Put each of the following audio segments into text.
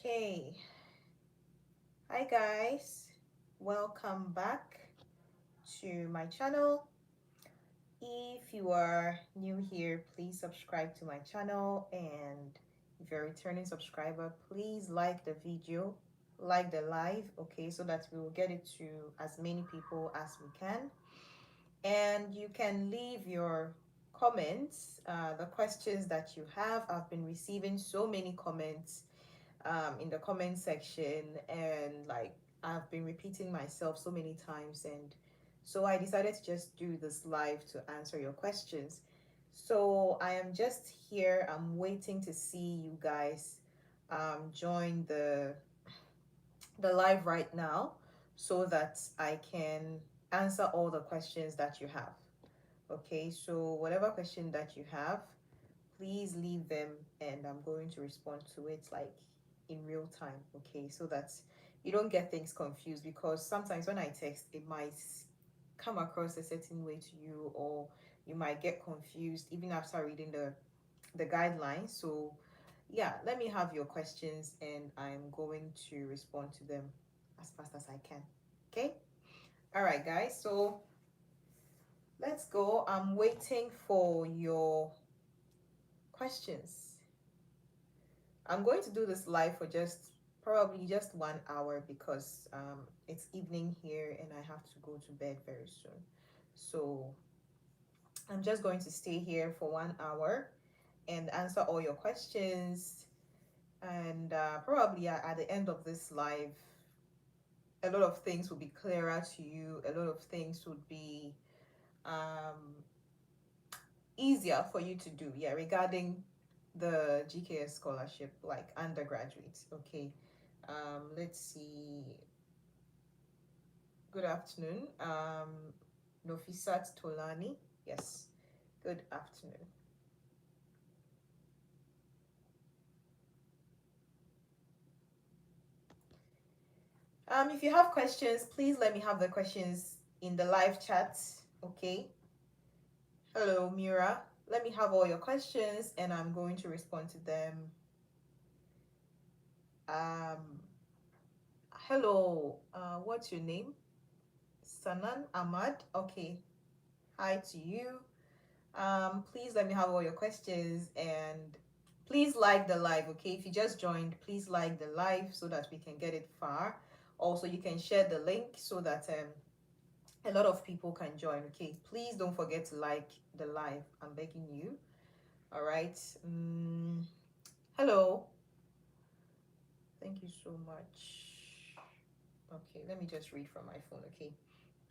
Okay, hi guys, welcome back to my channel. If you are new here, please subscribe to my channel, and if you're a returning subscriber, please like the video, like the live, okay, so that we will get it to as many people as we can. And you can leave your comments, the questions that you have. I've been receiving so many comments in the comment section, and like I've been repeating myself so many times, and so I decided to just do this live to answer your questions. So I am just here. I'm waiting to see you guys join the live right now so that I can answer all the questions that you have. Okay, so whatever question that you have, please leave them and I'm going to respond to it like in real time, okay, so that you don't get things confused, because sometimes when I text it might come across a certain way to you, or you might get confused even after reading the guidelines. So yeah, let me have your questions and I'm going to respond to them as fast as I can. Okay, all right guys, so let's go. I'm waiting for your questions. I'm going to do this live for probably just 1 hour, because it's evening here and I have to go to bed very soon. So I'm just going to stay here for 1 hour and answer all your questions. And probably at the end of this live, a lot of things will be clearer to you. A lot of things would be um, easier for you to do. Yeah, regarding the GKS scholarship, like undergraduate. Okay. Let's see. Good afternoon. Nofisat Tolani. Yes. Good afternoon. If you have questions, please let me have the questions in the live chat. Okay. Hello, Mira. Let me have all your questions and I'm going to respond to them. Um, hello. What's your name? Sanan Ahmad. Okay. Hi to you. Please let me have all your questions, and please like the live, okay? If you just joined, please like the live so that we can get it far. Also, you can share the link so that a lot of people can join, okay? Please don't forget to like the live. I'm begging you. All right. Hello. Thank you so much. Okay, let me just read from my phone, okay?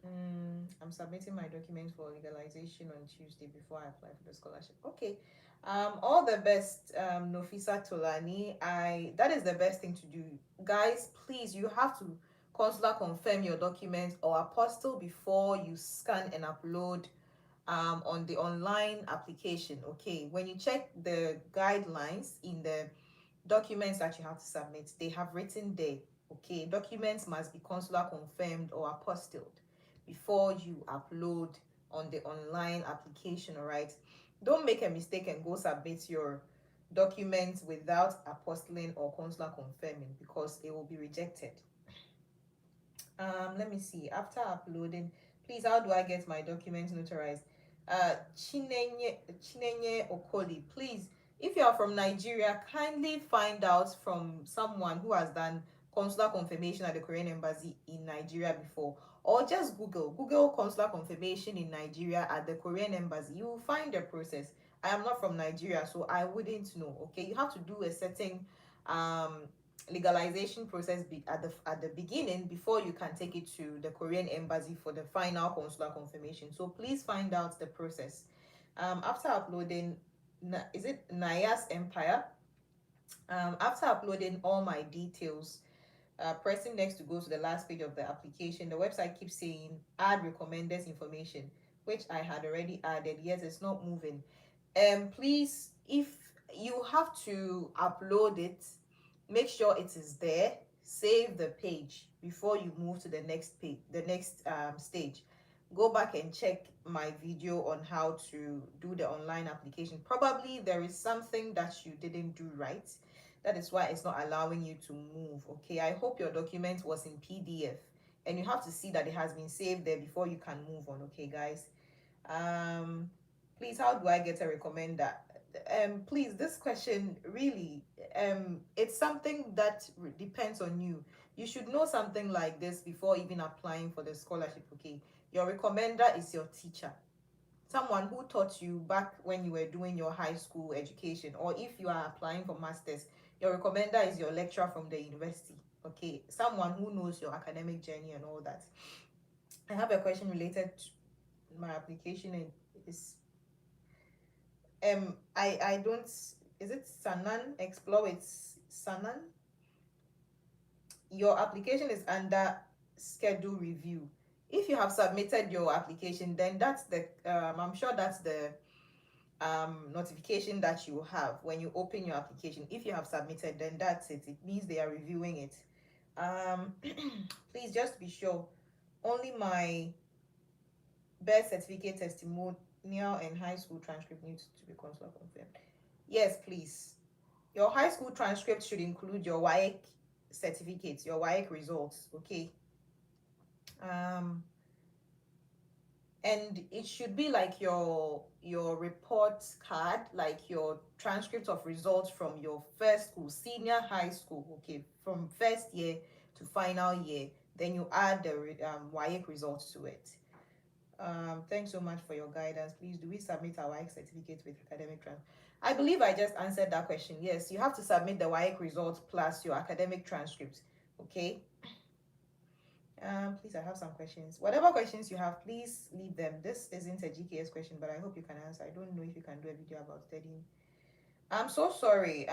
I'm submitting my documents for legalization on Tuesday before I apply for the scholarship. Okay. All the best, Nofisa Tolani. That is the best thing to do. Guys, please, you have to consular confirm your documents or apostle before you scan and upload on the online application. Okay. When you check the guidelines in the documents that you have to submit, they have written there, okay, documents must be consular confirmed or apostilled before you upload on the online application. All right, don't make a mistake and go submit your documents without apostilling or consular confirming, because it will be rejected. Let me see. After uploading, please, how do I get my documents notarized? Chinenye Okoli, please, if you are from Nigeria, kindly find out from someone who has done consular confirmation at the Korean embassy in Nigeria before, or just Google consular confirmation in Nigeria at the Korean embassy. You will find the process. I am not from Nigeria, so I wouldn't know. Okay, you have to do a certain um legalization process at the beginning before you can take it to the Korean embassy for the final consular confirmation. So please find out the process. After uploading, is it Naya's Empire? After uploading all my details, pressing next to go to the last page of the application, the website keeps saying add recommended information, which I had already added, yet it's not moving. Please, if you have to upload it, make sure it is there. Save the page before you move to the next page, the next stage. Go back and check my video on how to do the online application. Probably there is something that you didn't do right. That is why it's not allowing you to move. Okay, I hope your document was in PDF, and you have to see that it has been saved there before you can move on. Okay, guys. um Please, how do I get a recommender? Please, this question really, it's something that depends on you. You should know something like this before even applying for the scholarship. Okay, your recommender is your teacher, someone who taught you back when you were doing your high school education, or if you are applying for masters, your recommender is your lecturer from the university. Okay, someone who knows your academic journey and all that. I have a question related to my application, and is I don't, is it Sanan? Explore, it's Sanan. Your application is under schedule review. If you have submitted your application, then that's the I'm sure that's the notification that you have when you open your application. If you have submitted, then that's it. It means they are reviewing it. um Please just be sure only my birth certificate, testimonial, and high school transcript needs to be consular confirmed. Yes, please. Your high school transcript should include your WAEC certificates, your WAEC results. Okay. um and it should be like your report card, like your transcript of results from your first school, senior high school. Okay, from first year to final year, then you add the WAEC results to it. Thanks so much for your guidance. Please, do we submit our WAEC certificate with academic transcript? I believe I just answered that question. Yes, you have to submit the WAEC results plus your academic transcript. Okay. Please, I have some questions. Whatever questions you have, please leave them. This isn't a GKS question, but I hope you can answer. I don't know if you can do a video about studying. I'm so sorry.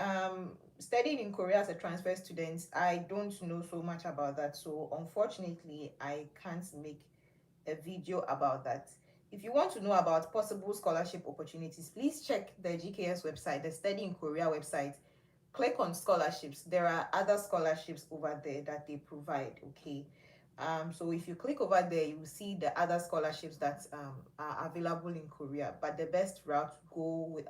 Studying in Korea as a transfer student, I don't know so much about that. So unfortunately, I can't make a video about that. If you want to know about possible scholarship opportunities, please check the GKS website, the Study in Korea website. Click on scholarships. There are other scholarships over there that they provide. Okay. So if you click over there, you will see the other scholarships that are available in Korea. But the best route to go with,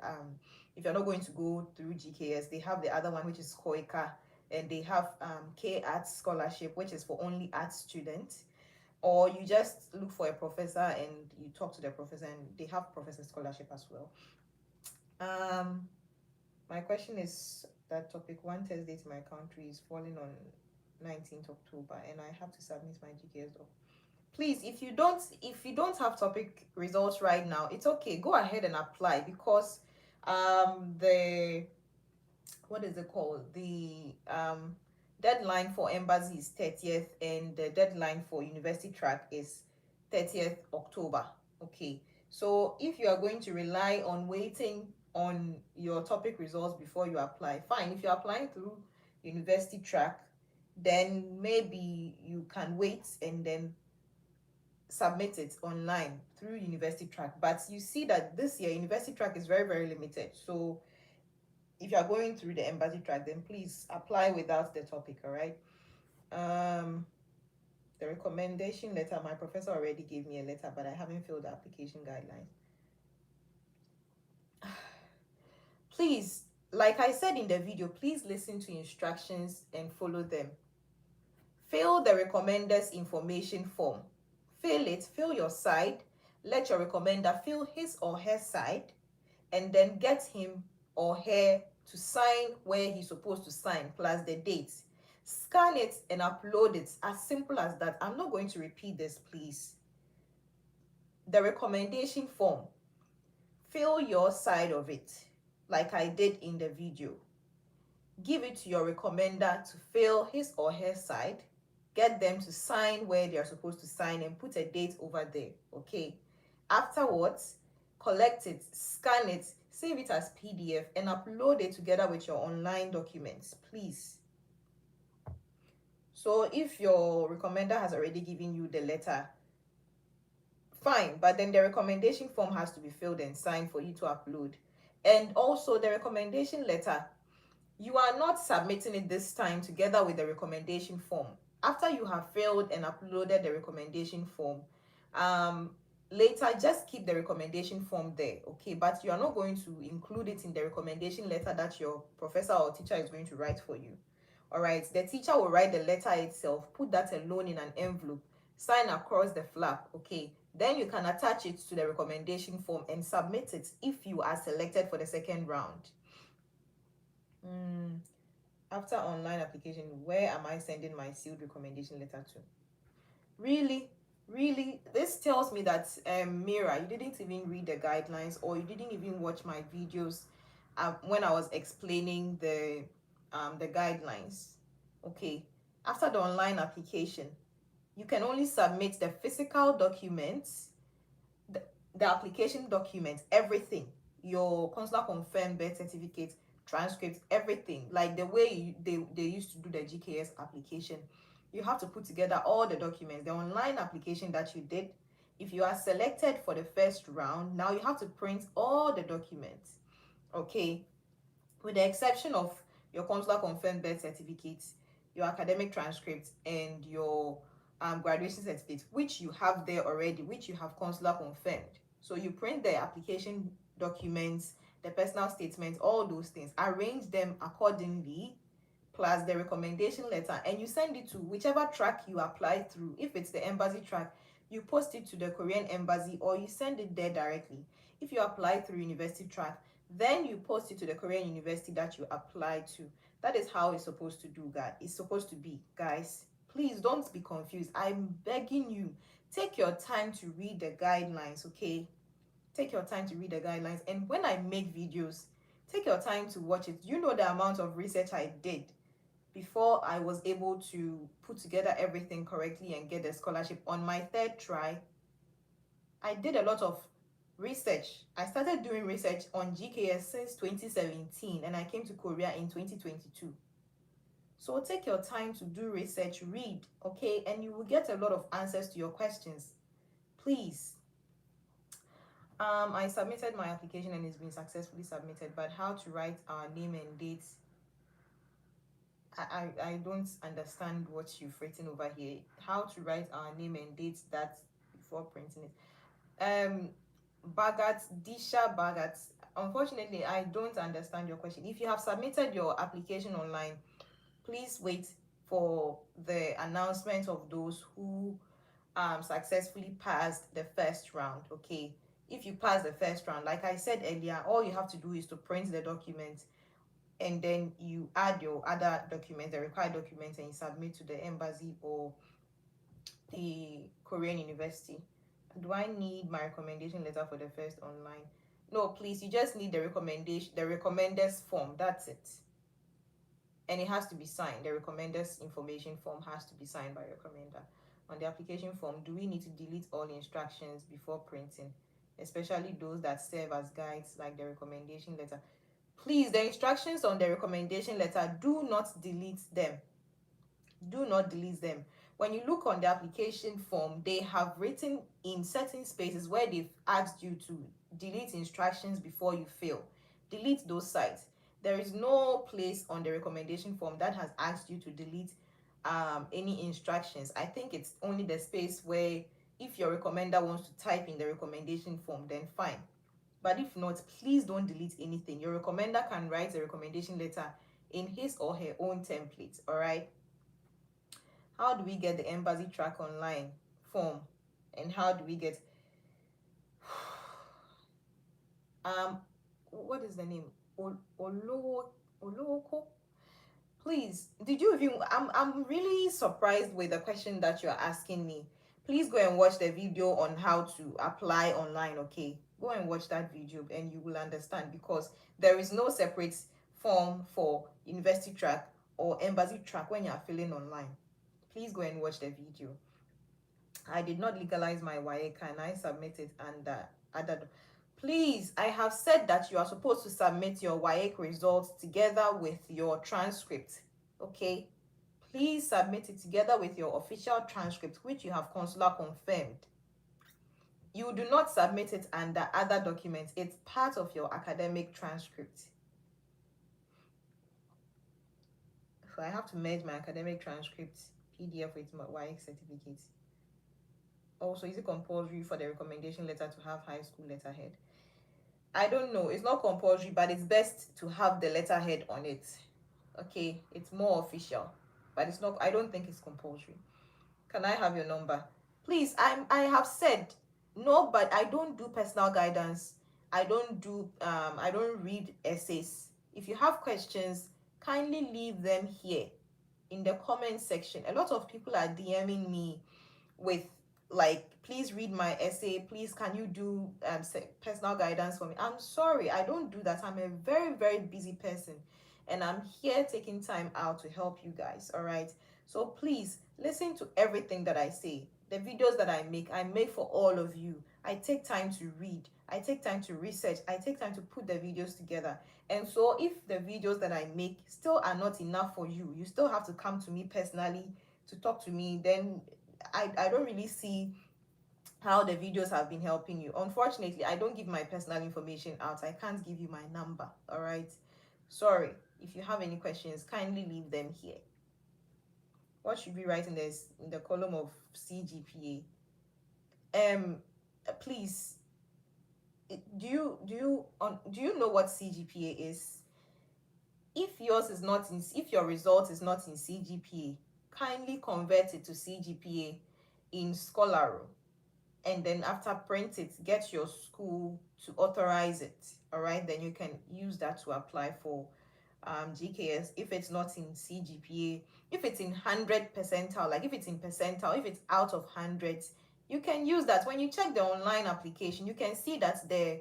if you're not going to go through GKS, they have the other one, which is Koika, and they have K Arts scholarship, which is for only art students. Or you just look for a professor and you talk to the professor, and they have professor scholarship as well. My question is that topic 1 Thursday to my country is falling on 19th October, and I have to submit my GKS doc. Please, if you don't have topic results right now, it's okay. Go ahead and apply, because the what is it called? The deadline for embassy is 30th, and the deadline for university track is 30th October. Okay. So if you are going to rely on waiting on your topic results before you apply, fine. If you're applying through university track, then maybe you can wait and then submit it online through university track. But you see that this year university track is very, very limited. So if you are going through the embassy track, then please apply without the topic. All right. The recommendation letter, my professor already gave me a letter, but I haven't filled the application guidelines. Please, like I said in the video, please listen to instructions and follow them. Fill the recommender's information form. Fill it, fill your side, let your recommender fill his or her side, and then get him or her to sign where he's supposed to sign, plus the date. Scan it and upload it. As simple as that. I'm not going to repeat this, please. The recommendation form, fill your side of it like I did in the video. Give it to your recommender to fill his or her side. Get them to sign where they are supposed to sign and put a date over there. Okay. Afterwards, collect it, scan it, save it as PDF, and upload it together with your online documents, please. So if your recommender has already given you the letter, fine, but then the recommendation form has to be filled and signed for you to upload. And also the recommendation letter, you are not submitting it this time together with the recommendation form. After you have filled and uploaded the recommendation form, later just keep the recommendation form there, okay? But you are not going to include it in the recommendation letter that your professor or teacher is going to write for you. All right, the teacher will write the letter itself, put that alone in an envelope, sign across the flap, okay? Then you can attach it to the recommendation form and submit it if you are selected for the second round. After online application, where am I sending my sealed recommendation letter to? Really, really, this tells me that Mira, you didn't even read the guidelines, or you didn't even watch my videos when I was explaining the guidelines. Okay, after the online application, you can only submit the physical documents, the, the application documents, everything, your consular confirmed birth certificate, transcripts, everything, like the way they used to do the GKS application. You have to put together all the documents, the online application that you did. If you are selected for the first round, now you have to print all the documents, okay? With the exception of your consular confirmed birth certificates, your academic transcripts, and your graduation certificate, which you have there already, which you have consular confirmed. So you print the application documents, the personal statements, all those things, arrange them accordingly, plus the recommendation letter, and you send it to whichever track you apply through. If it's the embassy track, you post it to the Korean embassy or you send it there directly. If you apply through university track, then you post it to the Korean university that you applied to. That is how it's supposed to do, guys. It's supposed to be, guys. Please don't be confused. I'm begging you, take your time to read the guidelines, okay? Take your time to read the guidelines. And when I make videos, take your time to watch it. You know the amount of research I did before I was able to put together everything correctly and get the scholarship on my third try. I did a lot of research. I started doing research on GKS since 2017 and I came to Korea in 2022. So take your time to do research, read, okay, and you will get a lot of answers to your questions. Please. I submitted my application and it's been successfully submitted, but how to write our name and dates, I don't understand what you've written over here. How to write our name and dates that before printing it. Bagat, Disha Bagat. Unfortunately, I don't understand your question. If you have submitted your application online, please wait for the announcement of those who successfully passed the first round. Okay. If you pass the first round, like I said earlier, all you have to do is to print the document and then you add your other documents, the required documents, and you submit to the embassy or the Korean university. Do I need my recommendation letter for the first online? No, please, you just need the recommendation, the recommenders form. That's it. And it has to be signed. The recommenders information form has to be signed by recommender. On the application form, do we need to delete all instructions before printing, especially those that serve as guides like the recommendation letter? Please, the instructions on the recommendation letter, do not delete them. Do not delete them. When you look on the application form, they have written in certain spaces where they've asked you to delete instructions before you fill. Delete those sites. There is no place on the recommendation form that has asked you to delete any instructions. I think it's only the space where if your recommender wants to type in the recommendation form, then fine. But if not, please don't delete anything. Your recommender can write a recommendation letter in his or her own template, all right? How do we get the embassy track online form? And how do we get what is the name? Oloko? Please, did you even I'm really surprised with the question that you're asking me. Please go and watch the video on how to apply online, okay? Go and watch that video and you will understand, because there is no separate form for university track or embassy track when you're filling online. Please go and watch the video. I did not legalize my WAEC and I submitted under other. Please, I have said that you are supposed to submit your WAEC results together with your transcript. Okay? Please submit it together with your official transcript, which you have consular confirmed. You do not submit it under other documents. It's part of your academic transcript. So I have to merge my academic transcript PDF with my WAEC certificate. also, is it compulsory for the recommendation letter to have high school letterhead? I don't know. It's not compulsory, but it's best to have the letterhead on it. Okay, it's more official, but it's not. I don't think it's compulsory. Can I have your number? Please, I have said no, but I don't do personal guidance. I don't read essays. If you have questions, kindly leave them here in the comment section. A lot of people are DMing me with, like, please read my essay, please can you do personal guidance for me. I'm sorry, I don't do that. I'm a very, very busy person, and I'm here taking time out to help you guys. All right, so please listen to everything that I say. The videos that I make for all of you. I take time to read, I take time to research, I take time to put the videos together. And so if the videos that I make still are not enough for you, you still have to come to me personally to talk to me, then I don't really see how the videos have been helping you. Unfortunately, I don't give my personal information out. I can't give you my number. All right. Sorry. If you have any questions, kindly leave them here. What should we write in this in the column of CGPA? Please, do you know what CGPA is? If your result is not in CGPA, kindly convert it to CGPA in Scholar, and then after print it, get your school to authorize it. All right, then you can use that to apply for GKS. If it's not in CGPA, if it's in 100 percentile, like if it's in percentile, if it's out of hundreds, you can use that. When you check the online application, you can see that the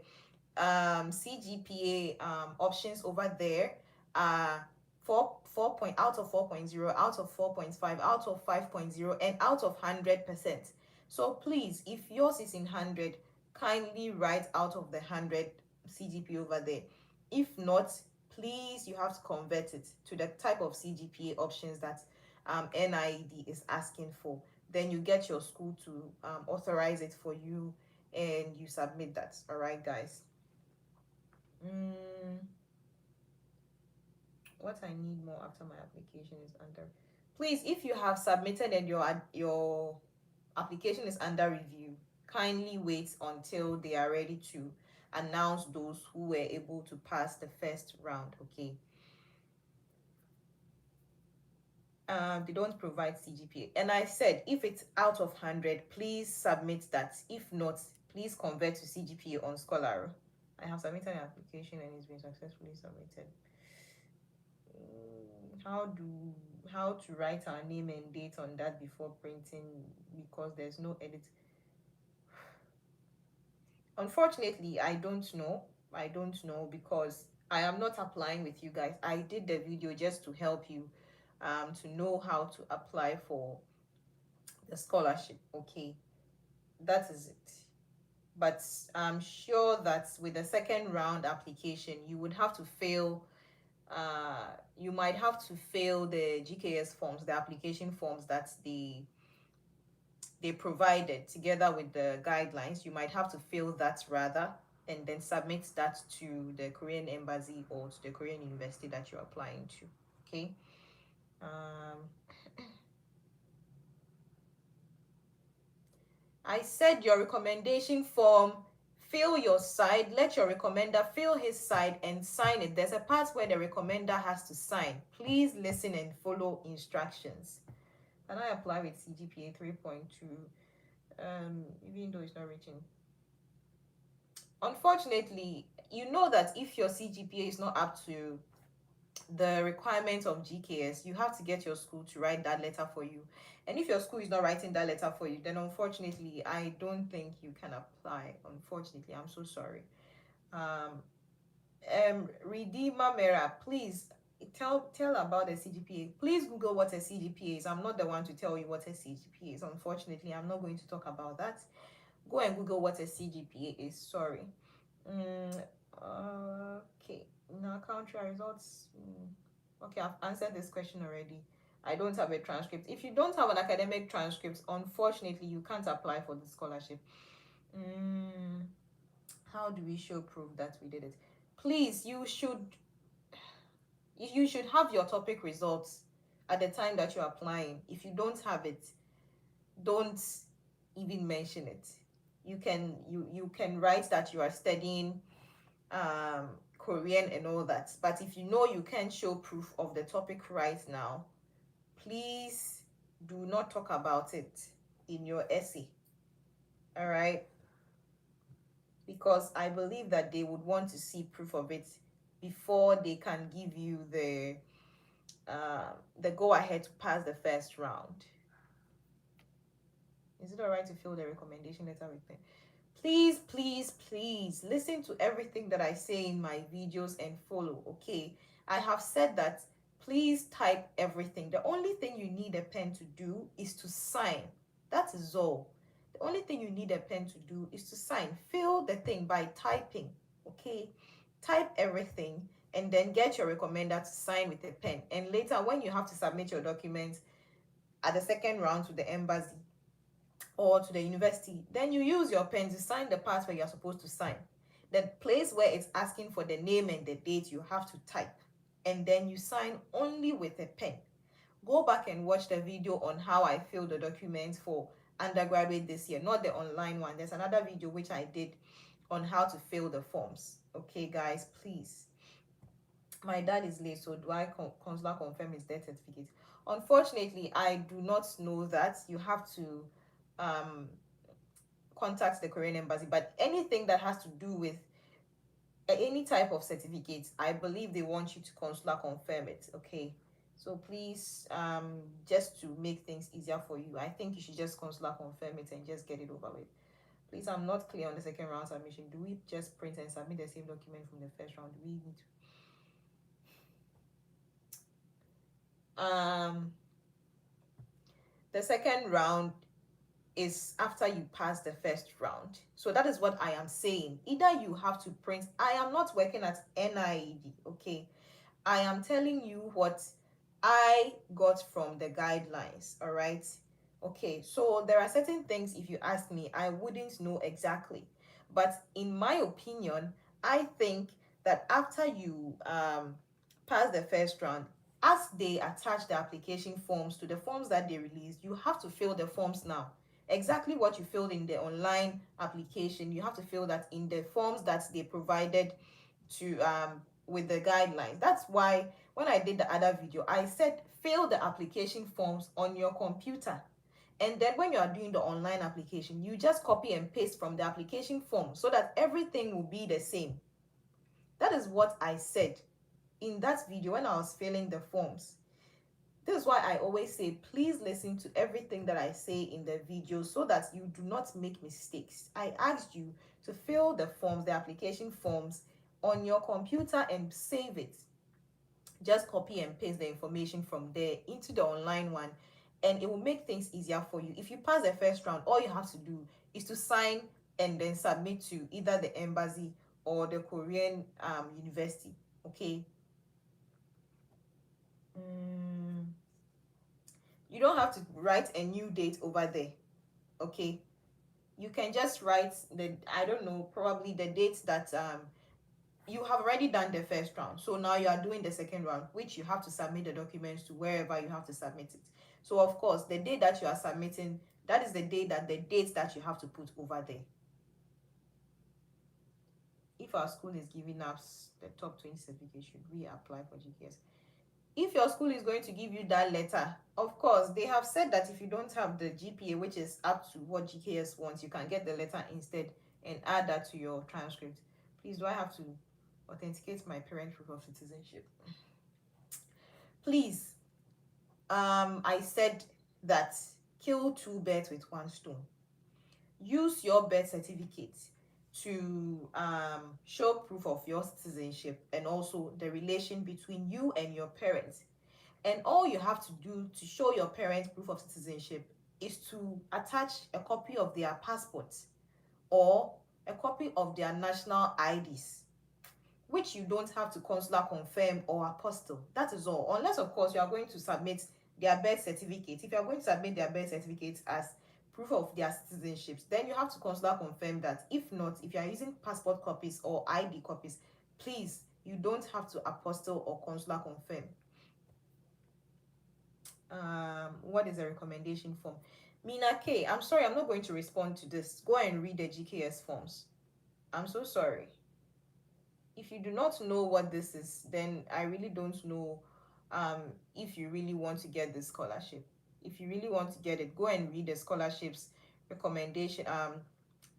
CGPA options over there are 4 point out of 4.0, out of 4.5, out of 5.0, and out of 100%. So please, if yours is in 100, kindly write out of the 100 CGPA over there. If not, please, you have to convert it to the type of CGPA options that NIED is asking for. Then you get your school to authorize it for you, and you submit that. All right, guys. Mm, what I need more after my application is under. Please, if you have submitted and your application is under review, kindly wait until they are ready to announce those who were able to pass the first round. Okay. They don't provide CGPA, and I said if it's out of 100, please submit that. If not, please convert to CGPA on Scholar. I have submitted an application and it's been successfully submitted. How do how to write our name and date on that before printing, because there's no edit. Unfortunately, I don't know because I am not applying with you guys. I did the video just to help you to know how to apply for the scholarship. Okay, that is it. But I'm sure that with the second round application, you would have to fail. You might have to fill the GKS forms, the application forms that they provided together with the guidelines. You might have to fill that rather, and then submit that to the Korean embassy or to the Korean university that you're applying to. Okay. Um, I said your recommendation form, fill your side, let your recommender fill his side and sign it. There's a part where the recommender has to sign. Please listen and follow instructions. Can I apply with CGPA 3.2, even though it's not reaching? Unfortunately, you know that if your CGPA is not up to the requirements of GKS, you have to get your school to write that letter for you. And if your school is not writing that letter for you, then unfortunately, I don't think you can apply. Unfortunately, I'm so sorry. Um, Redeemer Mera, please tell about the CGPA. Please Google what a CGPA is. I'm not the one to tell you what a CGPA is. Unfortunately, I'm not going to talk about that. Go and Google what a CGPA is. Sorry. Mm, okay. Now country results. Okay, I've answered this question already. I don't have a transcript. If you don't have an academic transcript, unfortunately, you can't apply for the scholarship. Mm, how do we show proof that we did it? Please, you should have your topic results at the time that you're applying. If you don't have it, don't even mention it. You can write that you are studying Korean and all that. But if you know you can't show proof of the topic right now, please do not talk about it in your essay. All right? Because I believe that they would want to see proof of it before they can give you the go ahead to pass the first round. Is it all right to fill the recommendation letter with pen? Please, please, please listen to everything that I say in my videos and follow, okay? I have said that please type everything. The only thing you need a pen to do is to sign. That is all. The only thing you need a pen to do is to sign. Fill the thing by typing, okay? Type everything and then get your recommender to sign with a pen. And later, when you have to submit your documents at the second round to the embassy, or to the university, then you use your pen to sign the part where you're supposed to sign. The place where it's asking for the name and the date, you have to type. And then you sign only with a pen. Go back and watch the video on how I filled the documents for undergraduate this year, not the online one. There's another video which I did on how to fill the forms. Okay, guys, please. My dad is late, so do I consular confirm his death certificate? Unfortunately, I do not know that. You have to um contact the Korean embassy. But anything that has to do with any type of certificate, I believe they want you to consular confirm it. Okay, so please, just to make things easier for you, I think you should just consular confirm it and just get it over with. Please, I'm not clear on the second round submission. Do we just print and submit the same document from the first round? Do we need to the second round is after you pass the first round. So that is what I am saying. Either you have to print. I am not working at NIED, okay? I am telling you what I got from the guidelines, all right? Okay, so there are certain things, if you ask me, I wouldn't know exactly. But in my opinion, I think that after you pass the first round, as they attach the application forms to the forms that they released, you have to fill the forms now. Exactly what you filled in the online application, you have to fill that in the forms that they provided to with the guidelines. That's why when I did the other video, I said fill the application forms on your computer. And then when you are doing the online application, you just copy and paste from the application form so that everything will be the same. That is what I said in that video when I was filling the forms. This is why I always say, please listen to everything that I say in the video so that you do not make mistakes. I asked you to fill the forms, the application forms, on your computer and save it. Just copy and paste the information from there into the online one, and it will make things easier for you. If you pass the first round, all you have to do is to sign and then submit to either the embassy or the Korean university. Okay. You don't have to write a new date over there. Okay, you can just write the, I don't know, probably the dates that you have already done the first round, so now you are doing the second round, which you have to submit the documents to wherever you have to submit it. So of course the day that you are submitting, that is the day that the dates that you have to put over there. If our school is giving us the top 20 certificate, should we apply for GKS? If your school is going to give you that letter, of course, they have said that if you don't have the GPA, which is up to what GKS wants, you can get the letter instead and add that to your transcript. Please, do I have to authenticate my parent proof of citizenship? Please, I said that kill two birds with one stone. Use your birth certificate to show proof of your citizenship and also the relation between you and your parents. And all you have to do to show your parents proof of citizenship is to attach a copy of their passports or a copy of their national IDs, which you don't have to consular confirm or apostle. That is all. Unless, of course, you are going to submit their birth certificate. If you are going to submit their birth certificate as proof of their citizenships, then you have to consular confirm that. If not, if you are using passport copies or ID copies, please, you don't have to apostle or consular confirm. What is a recommendation form? Mina K, I'm sorry, I'm not going to respond to this. Go and read the GKS forms. I'm so sorry. If you do not know what this is, then I really don't know um, if you really want to get the scholarship. If you really want to get it, go and read the scholarships recommendation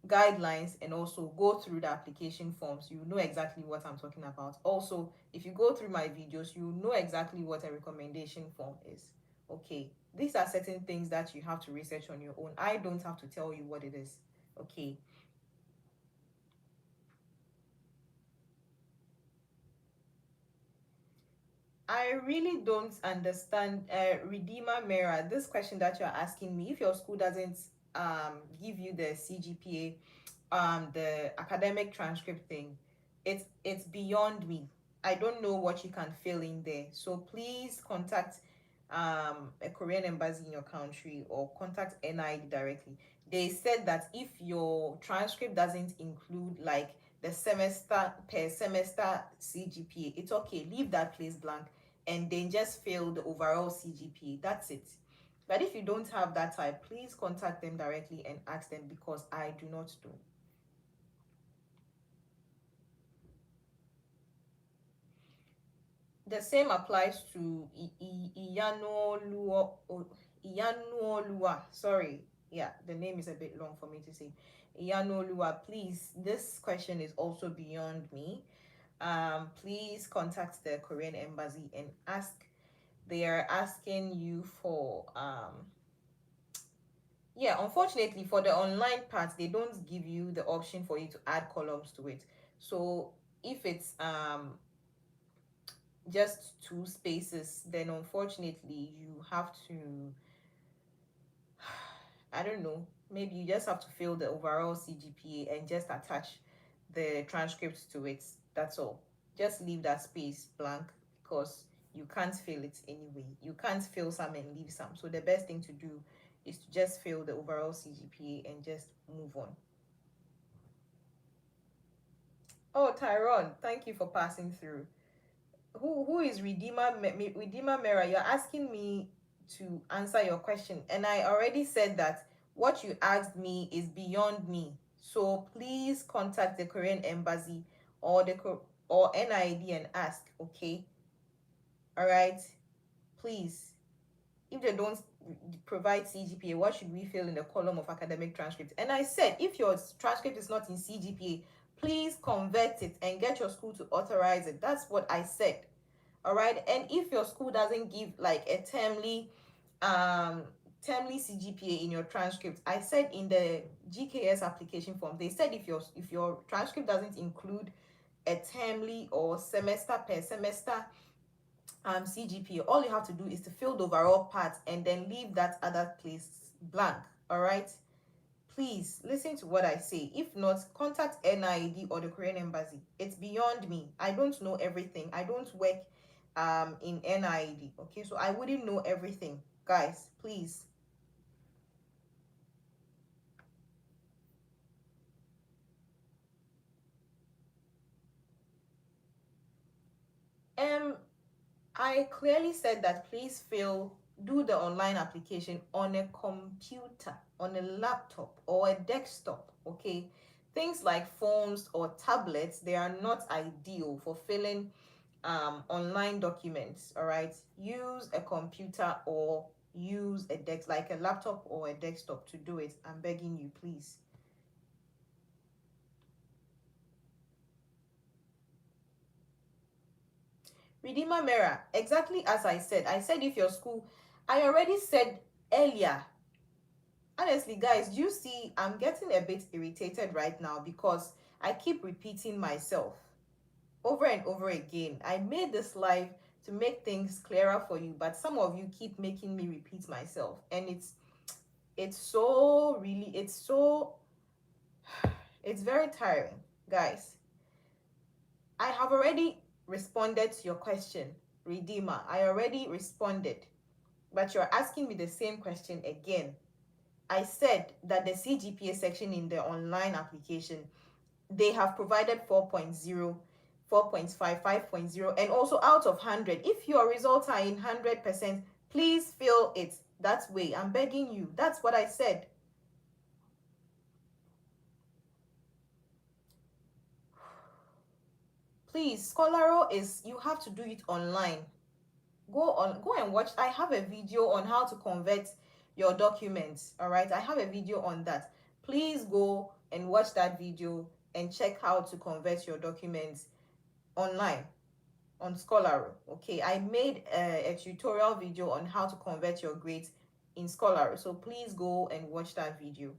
guidelines, and also go through the application forms. You know exactly what I'm talking about. Also, if you go through my videos, you know exactly what a recommendation form is. Okay, these are certain things that you have to research on your own. I don't have to tell you what it is. Okay. I really don't understand, Redeemer Mera, this question that you're asking me. If your school doesn't give you the CGPA, the academic transcript thing, it's beyond me. I don't know what you can fill in there. So please contact a Korean embassy in your country, or contact NID directly. They said that if your transcript doesn't include like the semester per semester CGPA, it's okay. Leave that place blank and then just fill the overall CGPA. That's it. But if you don't have that type, please contact them directly and ask them, because I do not know. The same applies to Iyanuolua. Sorry, yeah, the name is a bit long for me to say. Iyanuolua, please. This question is also beyond me. Please contact the Korean embassy and ask. They are asking you for yeah, unfortunately for the online part, they don't give you the option for you to add columns to it. So if it's just two spaces, then unfortunately you have to, I don't know, maybe you just have to fill the overall CGPA and just attach the transcripts to it. That's all. Just leave that space blank, because you can't fill it anyway. You can't fill some and leave some. So the best thing to do is to just fill the overall CGPA and just move on. Oh, Tyrone, thank you for passing through. Who is Redeemer Mera? You're asking me to answer your question, and I already said that what you asked me is beyond me. So please contact the Korean embassy, or or NID, and ask. Okay, all right. Please, if they don't provide CGPA, what should we fill in the column of academic transcripts? And I said, if your transcript is not in CGPA, please convert it and get your school to authorize it. That's what I said. All right. And if your school doesn't give like a um CGPA in your transcript, I said in the GKS application form, they said if your transcript doesn't include a termly or semester per semester CGPA, all you have to do is to fill the overall part and then leave that other place blank. All right. Please listen to what I say. If not, contact NID or the Korean embassy. It's beyond me. I don't know everything. I don't work in NID. Okay, so I wouldn't know everything. Guys, please. Um I clearly said that please do the online application on a computer, on a laptop or a desktop, okay? Things like phones or tablets, they are not ideal for filling online documents, all right? Use a computer or use like a laptop or a desktop to do it. I'm begging you, please. Redeemer Mera, exactly as I said. I said if your school, I already said earlier. Honestly, guys, do you see I'm getting a bit irritated right now because I keep repeating myself over and over again. I made this live to make things clearer for you, but some of you keep making me repeat myself, and it's so really it's very tiring, guys. I have already responded to your question, Redeemer. I already responded, but you're asking me the same question again. I said that the CGPA section in the online application, they have provided 4.0, 4.5, 5.0, and also out of 100. If your results are in 100%, please fill it. that way. I'm begging you. That's what I said. Please, Scholaro is, you have to do it online. Go and watch. I have a video on how to convert your documents. All right, I have a video on that. Please go and watch that video and check how to convert your documents online on Scholaro. Okay, I made a tutorial video on how to convert your grades in Scholaro, so please go and watch that video.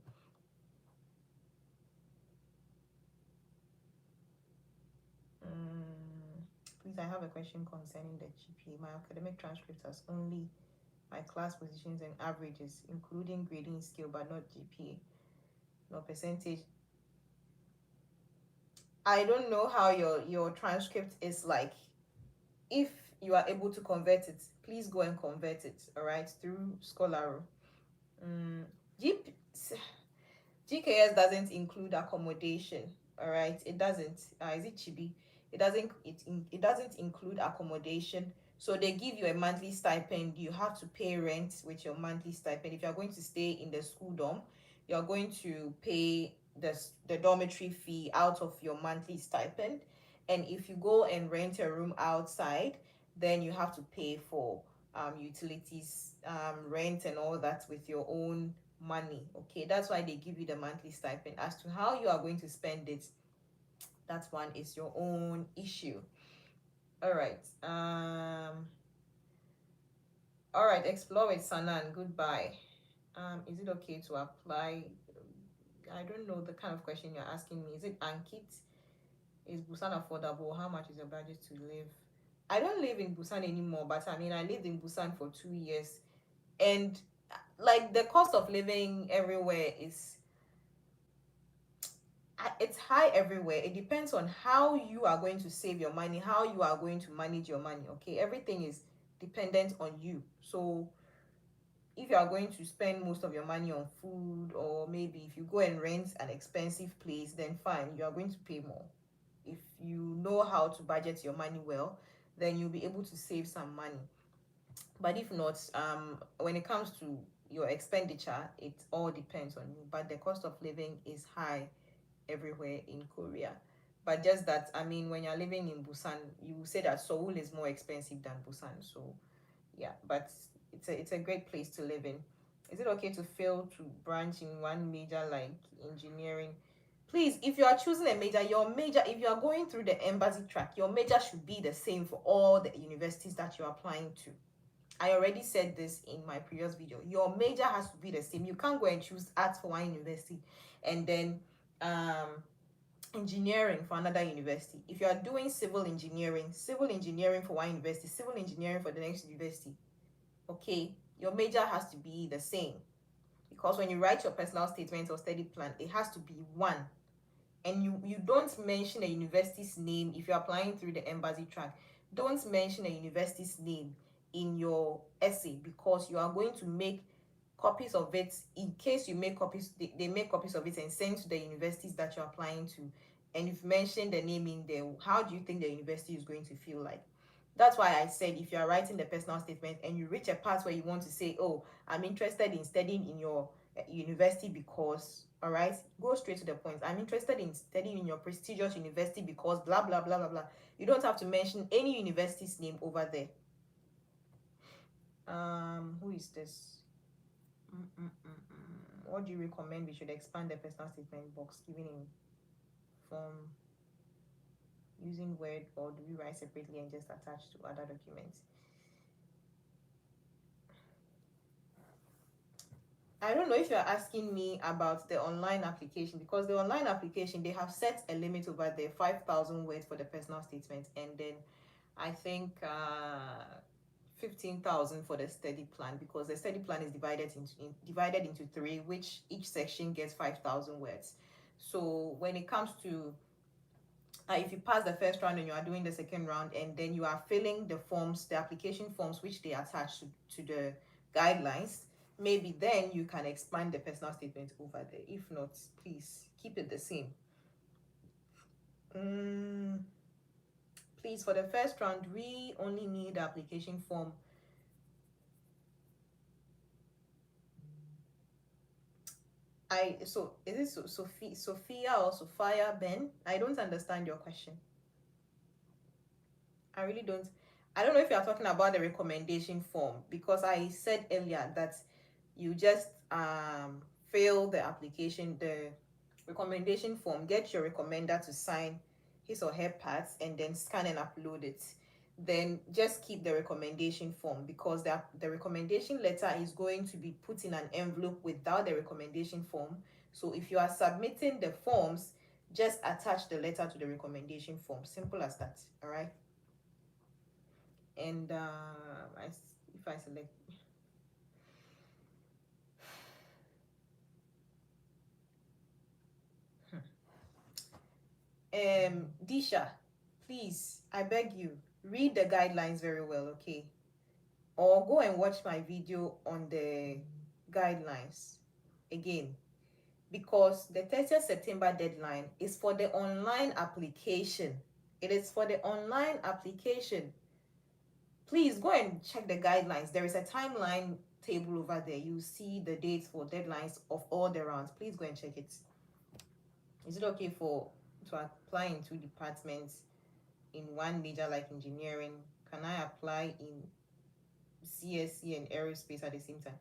Please, I have a question concerning the GPA. My academic transcript has only my class positions and averages, including grading scale, but not GPA, no percentage. I don't know how your transcript is like. If you are able to convert it, please go and convert it, all right, through Scholaro. Mm, GP, GKS doesn't include accommodation. All right, it doesn't. Is it Chibi? It doesn't include accommodation. So they give you a monthly stipend. You have to pay rent with your monthly stipend. If you're going to stay in the school dorm, you're going to pay the dormitory fee out of your monthly stipend. And if you go and rent a room outside, then you have to pay for utilities, rent, and all that with your own money. Okay, that's why they give you the monthly stipend. As to how you are going to spend it, that one is your own issue. All right. All right, explore with Sanan. Goodbye. Is it okay to apply? I don't know the kind of question you're asking me. Is it Ankit? Is Busan affordable? How much is your budget to live? I don't live in Busan anymore, but I mean, I lived in Busan for 2 years, and like the cost of living everywhere is, it's high everywhere. It depends on how you are going to save your money, how you are going to manage your money. Okay, everything is dependent on you. So if you are going to spend most of your money on food, or maybe if you go and rent an expensive place, then fine, you are going to pay more. If you know how to budget your money well, then you'll be able to save some money. But if not, when it comes to your expenditure, it all depends on you. But the cost of living is high everywhere in Korea. But just that, I mean, when you're living in Busan, you say that Seoul is more expensive than Busan. So yeah, but it's a great place to live in. Is it okay to fail to branch in one major like engineering? Please, if you are choosing a major, your major, if you are going through the embassy track, your major should be the same for all the universities that you're applying to. I already said this in my previous video. Your major has to be the same. You can't go and choose arts for one university and then um engineering for another university. If you are doing civil engineering for one university, civil engineering for the next university, okay, your major has to be the same, because when you write your personal statement or study plan, it has to be one. And you don't mention a university's name. If you're applying through the embassy track, don't mention a university's name in your essay, because you are going to make copies of it. In case you make copies, they make copies of it and send to the universities that you're applying to, and you've mentioned the name in there, how do you think the university is going to feel like? That's why I said, if you are writing the personal statement and you reach a part where you want to say, oh, I'm interested in studying in your university because, all right, go straight to the point. I'm interested in studying in your prestigious university because blah blah blah blah blah. You don't have to mention any university's name over there. Who is this? What do you recommend we should expand the personal statement box given in form using Word, or do we write separately and just attach to other documents? I don't know if you're asking me about the online application, because the online application, they have set a limit over there, 5,000 words for the personal statement, and then I think 15,000 for the study plan, because the study plan is divided into three, which each section gets 5,000 words. So when it comes to if you pass the first round and you are doing the second round, and then you are filling the forms, the application forms which they attach to the guidelines, maybe then you can expand the personal statement over there. If not, please keep it the same. Please, for the first round, we only need the application form. So is it Sophia or Sophia Ben? I don't understand your question. I really don't. I don't know if you are talking about the recommendation form, because I said earlier that you just fill the application, the recommendation form, get your recommender to sign his or her parts, and then scan and upload it. Then just keep the recommendation form, because the recommendation letter is going to be put in an envelope without the recommendation form. So if you are submitting the forms, just attach the letter to the recommendation form. Simple as that. All right. And if I select, Disha, please, I beg you, read the guidelines very well, okay? Or go and watch my video on the guidelines again, because the 30th September deadline is for the online application. It is for the online application. Please go and check the guidelines. There is a timeline table over there. You see the dates for deadlines of all the rounds. Please go and check it. Is it okay for to apply in two departments in one major like engineering? Can I apply in CSC and aerospace at the same time?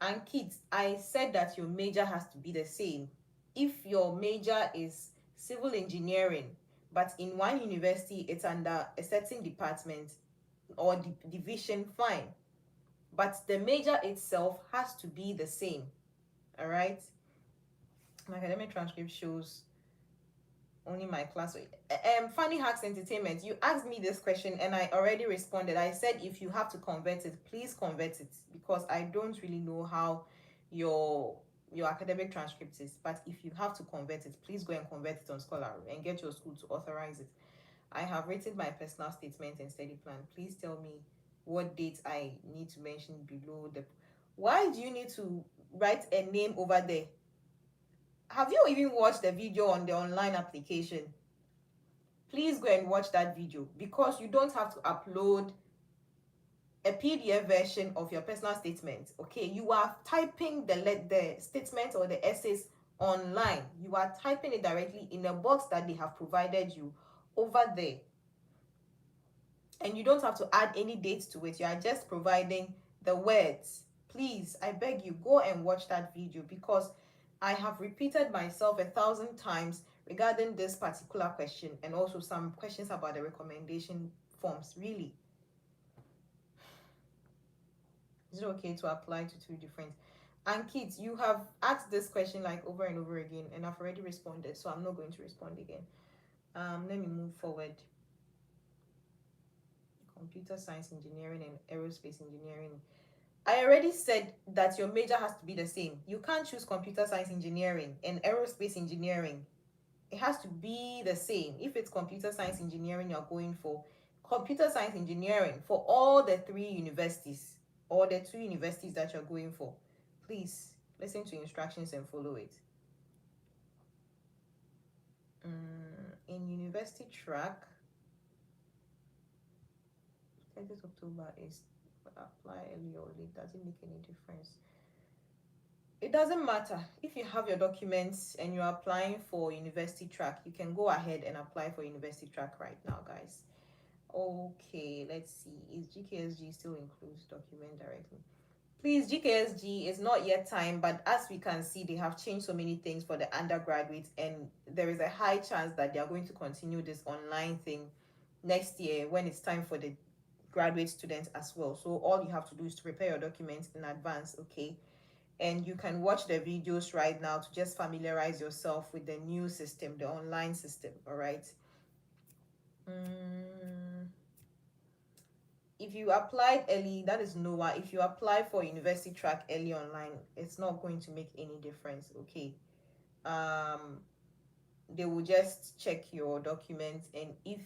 And kids, I said that your major has to be the same. If your major is civil engineering, but in one university it's under a certain department or division, fine. But the major itself has to be the same. All right. My academic transcript shows only my class. Funny Hacks Entertainment, you asked me this question and I already responded. I said if you have to convert it, please convert it, because I don't really know how your academic transcript is. But if you have to convert it, please go and convert it on Scholar and get your school to authorize it. I have written my personal statement and study plan. Please tell me what dates I need to mention below the. Why do you need to write a name over there? Have you even watched the video on the online application? Please go and watch that video, because you don't have to upload a PDF version of your personal statement. Okay, you are typing the statement or the essays online. You are typing it directly in a box that they have provided you over there, and you don't have to add any dates to it. You are just providing the words. Please, I beg you, go and watch that video, because I have repeated myself 1,000 times regarding this particular question, and also some questions about the recommendation forms. Really, is it okay to apply to two different? And kids, you have asked this question like over and over again, and I've already responded, so I'm not going to respond again. Let me move forward. Computer science engineering and aerospace engineering. I already said that your major has to be the same. You can't choose computer science engineering and aerospace engineering. It has to be the same. If it's computer science engineering you're going for, computer science engineering for all the three universities or the two universities that you're going for. Please listen to instructions and follow it. In university track, 30th October is apply early or late. Does it make any difference? It doesn't matter. If you have your documents and you're applying for university track, you can go ahead and apply for university track right now, guys. Okay, let's see. Is GKSG still includes document directly? Please, GKSG is not yet time, but as we can see, they have changed so many things for the undergraduates, and there is a high chance that they are going to continue this online thing next year when it's time for the graduate students as well. So all you have to do is to prepare your documents in advance, okay? And you can watch the videos right now to just familiarize yourself with the new system, the online system. All right. If you applied early, that is NOAA. If you apply for university track early online, it's not going to make any difference. Okay. They will just check your documents, and if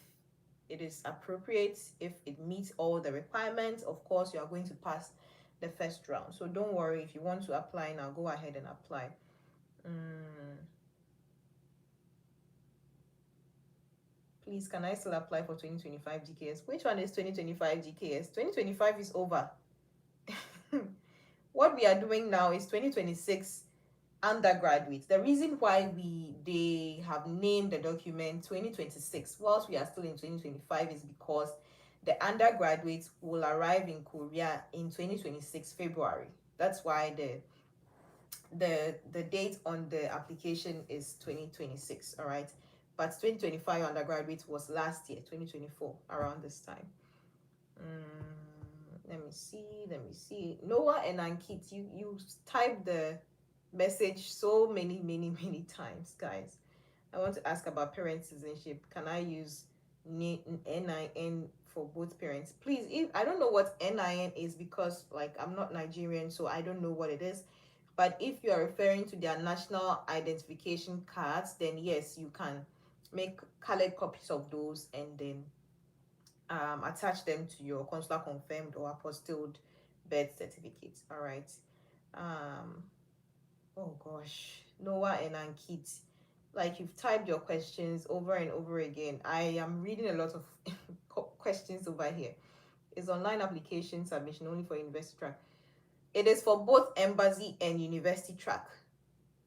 it is appropriate, if it meets all the requirements, of course you are going to pass the first round. So don't worry. If you want to apply now, go ahead and apply. Please, can I still apply for 2025 GKS? Which one is 2025 GKS? 2025 is over. What we are doing now is 2026 undergraduates. The reason why they have named the document 2026 whilst we are still in 2025 is because the undergraduates will arrive in Korea in 2026 February. That's why the date on the application is 2026, all right? But 2025 undergraduates was last year, 2024, around this time. Let me see. Noah and Ankit, you typed the message so many times, guys. I want to ask about parent citizenship. Can I use NIN for both parents? Please, if I don't know what NIN is because like I'm not Nigerian, so I don't know what it is. But if you are referring to their national identification cards, then yes, you can make colored copies of those and then attach them to your consular confirmed or apostilled birth certificate. All right. Um, oh gosh, Noah and Ankit, like you've typed your questions over and over again. I am reading a lot of questions over here. Is online application submission only for university track? It is for both embassy and university track.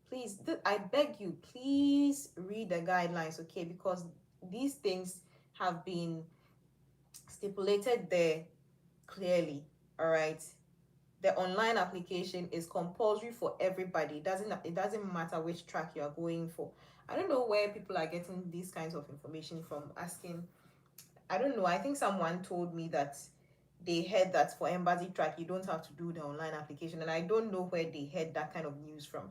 Please, I beg you, please read the guidelines, okay? Because these things have been stipulated there clearly. All right. The online application is compulsory for everybody. It doesn't matter which track you are going for. I don't know where people are getting these kinds of information from, asking. I don't know. I think someone told me that they heard that for embassy track you don't have to do the online application, and I don't know where they heard that kind of news from.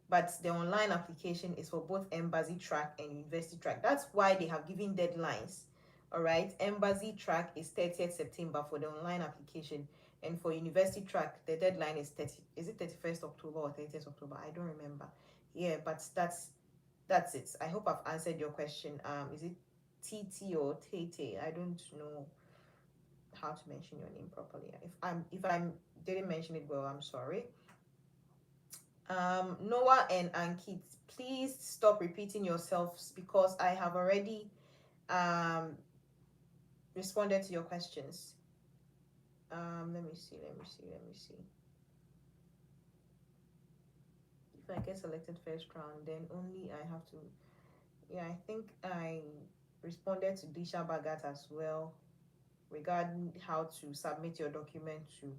But the online application is for both embassy track and university track. That's why they have given deadlines. All right, embassy track is 30th September for the online application, and for university track the deadline is 30. Is it 31st October or 30th October? I don't remember. Yeah, but that's it. I hope I've answered your question. Is it TT or Tate? I don't know how to mention your name properly. If I didn't mention it well, I'm sorry. Noah and Ankit, please stop repeating yourselves because I have already um responded to your questions. Let me see. If I get selected first round, then only I have to. Yeah, I think I responded to Disha Bagat as well regarding how to submit your document to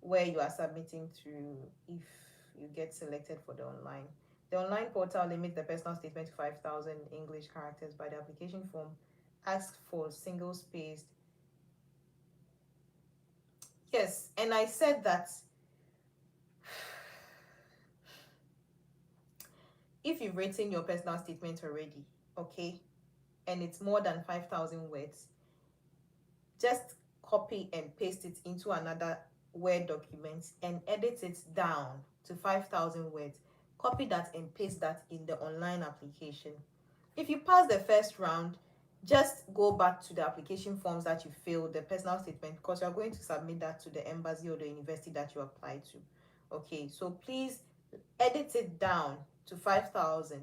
where you are submitting to if you get selected for the online. The online portal limits the personal statement to 5,000 English characters, but the application form asks for single spaced. Yes, and I said that if you've written your personal statement already, okay, and it's more than 5,000 words, just copy and paste it into another Word document and edit it down to 5,000 words. Copy that and paste that in the online application. If you pass the first round, just go back to the application forms that you filled, the personal statement, because you're going to submit that to the embassy or the university that you apply to. Okay, so please edit it down to 5,000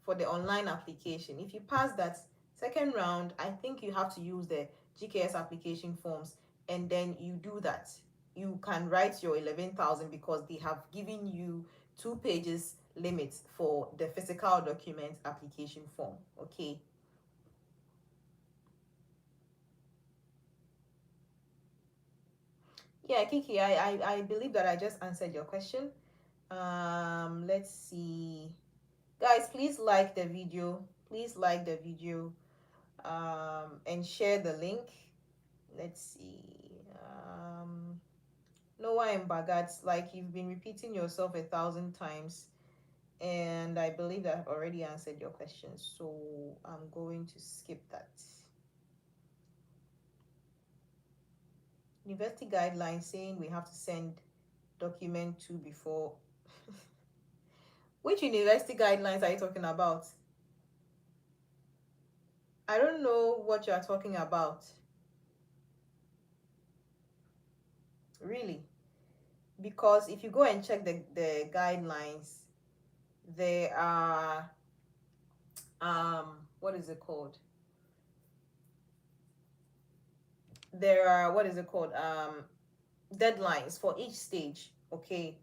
for the online application. If you pass that second round, I think you have to use the GKS application forms, and then you do that. You can write your 11,000 because they have given you 2 pages limit for the physical document application form. Okay. Yeah, Kiki, I believe that I just answered your question. Let's see. Guys, please like the video. Please like the video. And share the link. Let's see. Noah and Bagat, like you've been repeating yourself 1,000 times, and I believe I've already answered your question, so I'm going to skip that. University guidelines saying we have to send document to before. Which university guidelines are you talking about? I don't know what you are talking about. Really? Because if you go and check the guidelines, there are what is it called? There are what is it called? Deadlines for each stage. Okay.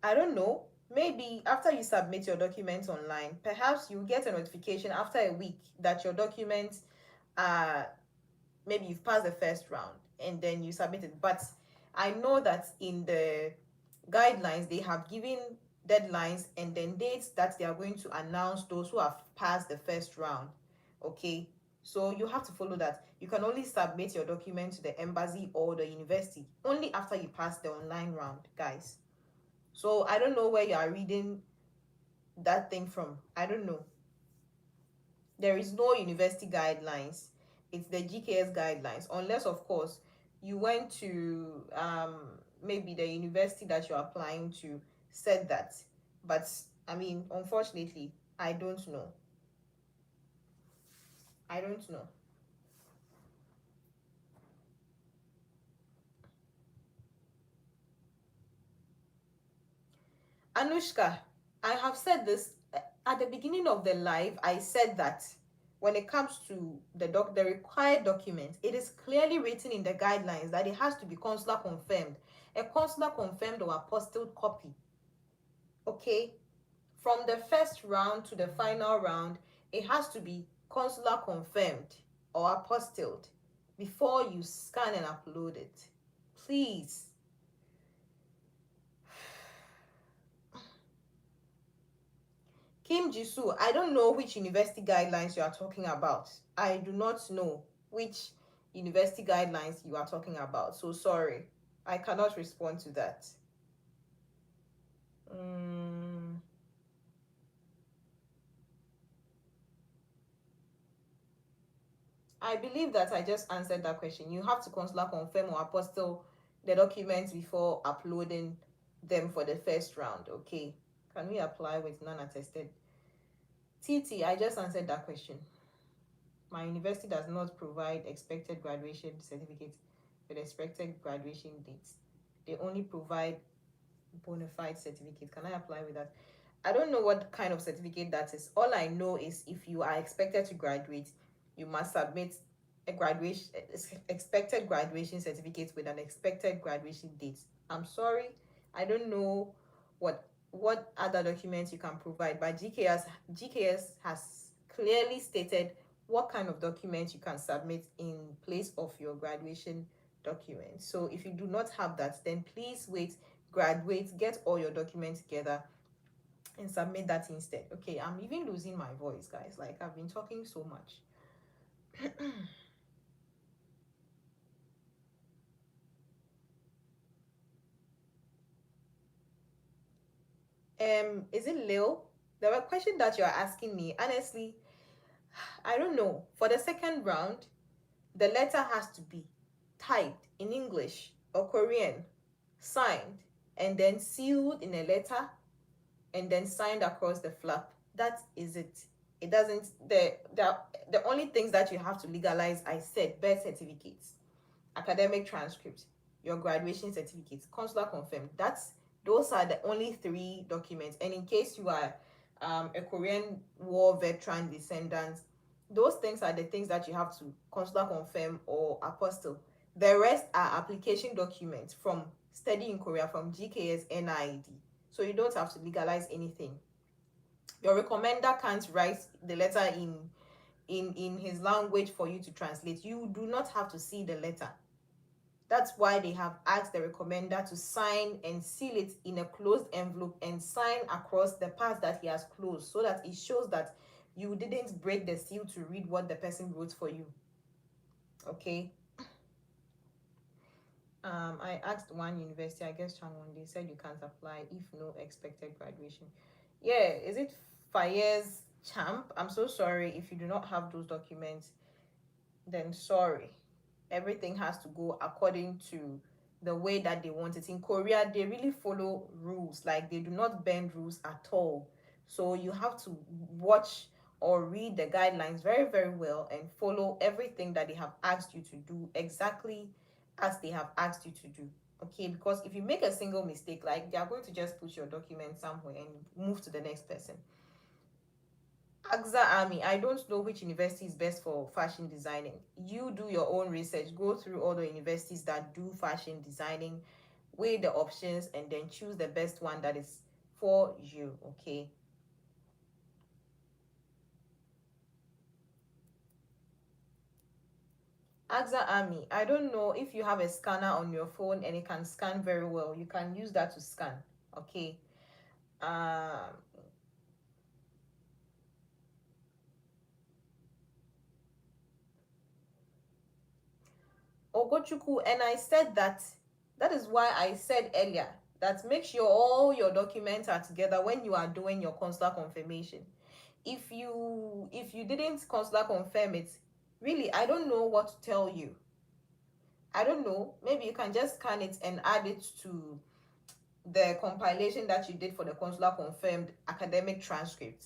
I don't know. maybe after you submit your documents online, perhaps you get a notification after a week that your documents are, maybe you've passed the first round and then you submit it. But I know that in the guidelines they have given deadlines and then dates that they are going to announce those who have passed the first round. Okay, so you have to follow that. You can only submit your document to the embassy or the university only after you pass the online round, guys. So I don't know where you are reading that thing from. I don't know. There is no university guidelines. It's the GKS guidelines, unless of course you went to maybe the university that you're applying to said that. But I mean, unfortunately, I don't know. I don't know. Anushka, I have said this at the beginning of the live. I said that when it comes to the required documents, it is clearly written in the guidelines that it has to be consular confirmed, a consular confirmed or apostilled copy. Okay, from the first round to the final round, it has to be consular confirmed or apostilled before you scan and upload it. Please. Kim Jisoo, I don't know which university guidelines you are talking about. I do not know which university guidelines you are talking about. So sorry. I cannot respond to that. Mm, I believe that I just answered that question. You have to consular confirm or apostille the documents before uploading them for the first round. Okay. Can we apply with non-attested? TT, I just answered that question. My university does not provide expected graduation certificate with expected graduation dates. They only provide bona fide certificate. Can I apply with that? I don't know what kind of certificate that is. All I know is if you are expected to graduate, you must submit a graduation expected graduation certificate with an expected graduation date. I'm sorry, I don't know what other documents you can provide, but GKS has clearly stated what kind of documents you can submit in place of your graduation document. So if you do not have that, then please wait, graduate, get all your documents together and submit that instead. Okay, I'm even losing my voice, guys. Like, I've been talking so much. Is it Lil? The question that you're asking me, honestly, I don't know. For the second round, the letter has to be typed in English or Korean, signed, and then sealed in a letter, and then signed across the flap. That is it. It doesn't, the only things that you have to legalize, I said, birth certificates, academic transcript, your graduation certificate, consular confirmed. Those are the only three documents. And in case you are a Korean War veteran descendant, those things are the things that you have to consular confirm or apostille. The rest are application documents from study in Korea from GKS NIED. So you don't have to legalize anything. Your recommender can't write the letter in his language for you to translate. You do not have to see the letter. That's why they have asked the recommender to sign and seal it in a closed envelope and sign across the part that he has closed, so that it shows that you didn't break the seal to read what the person wrote for you. Okay. I asked one university, I guess Changwon, they said you can't apply if no expected graduation. Yeah, is it Fayez Champ? I'm so sorry if you do not have those documents, then sorry. Everything has to go according to the way that they want it. In Korea, they really follow rules, like they do not bend rules at all. So you have to watch or read the guidelines very, very well and follow everything that they have asked you to do exactly as they have asked you to do. Okay, because if you make a single mistake, like they are going to just put your document somewhere and move to the next person. AXA Army, I don't know which university is best for fashion designing. You do your own research, go through all the universities that do fashion designing, weigh the options, and then choose the best one that is for you. Okay. AXA Army, I don't know if you have a scanner on your phone and it can scan very well. You can use that to scan. Okay. Um, Ogochukwu, and I said that is why I said earlier that make sure all your documents are together when you are doing your consular confirmation. If you didn't consular confirm it, really, I don't know what to tell you. I don't know. Maybe you can just scan it and add it to the compilation that you did for the consular confirmed academic transcript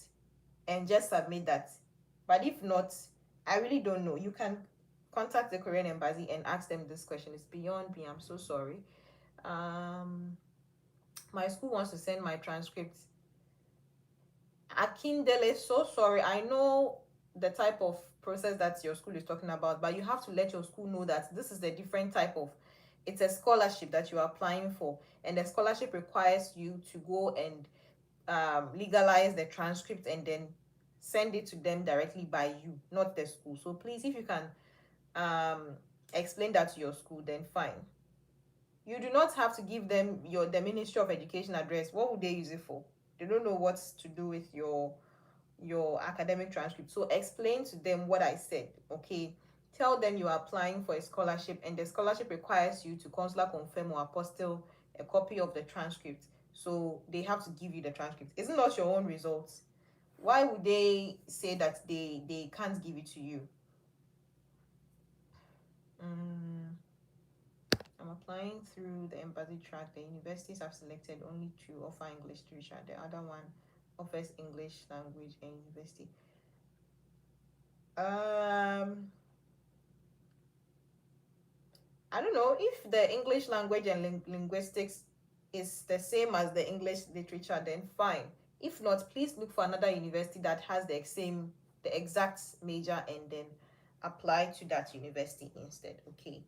and just submit that. But if not, I really don't know. You can contact the Korean embassy and ask them this question. It's beyond me. I'm so sorry. Um, my school wants to send my transcript. Akindele, so sorry. I know the type of process that your school is talking about, but you have to let your school know that this is a different type of, it's a scholarship that you are applying for, and the scholarship requires you to go and legalize the transcript and then send it to them directly by you, not the school. So please, if you can um, explain that to your school, then fine. You do not have to give them the Ministry of Education address. What would they use it for? They don't know what to do with your academic transcript. So explain to them what I said. Okay. Tell them you are applying for a scholarship and the scholarship requires you to consular confirm or apostille a copy of the transcript. So they have to give you the transcript. Isn't that your own results? Why would they say that they can't give it to you? Mm, I'm applying through the embassy track. The universities have selected only two offer English literature. The other one offers English language and university. Um, I don't know if the English language and linguistics is the same as the English literature, then fine. If not, please look for another university that has the exact major and then apply to that university instead. Okay.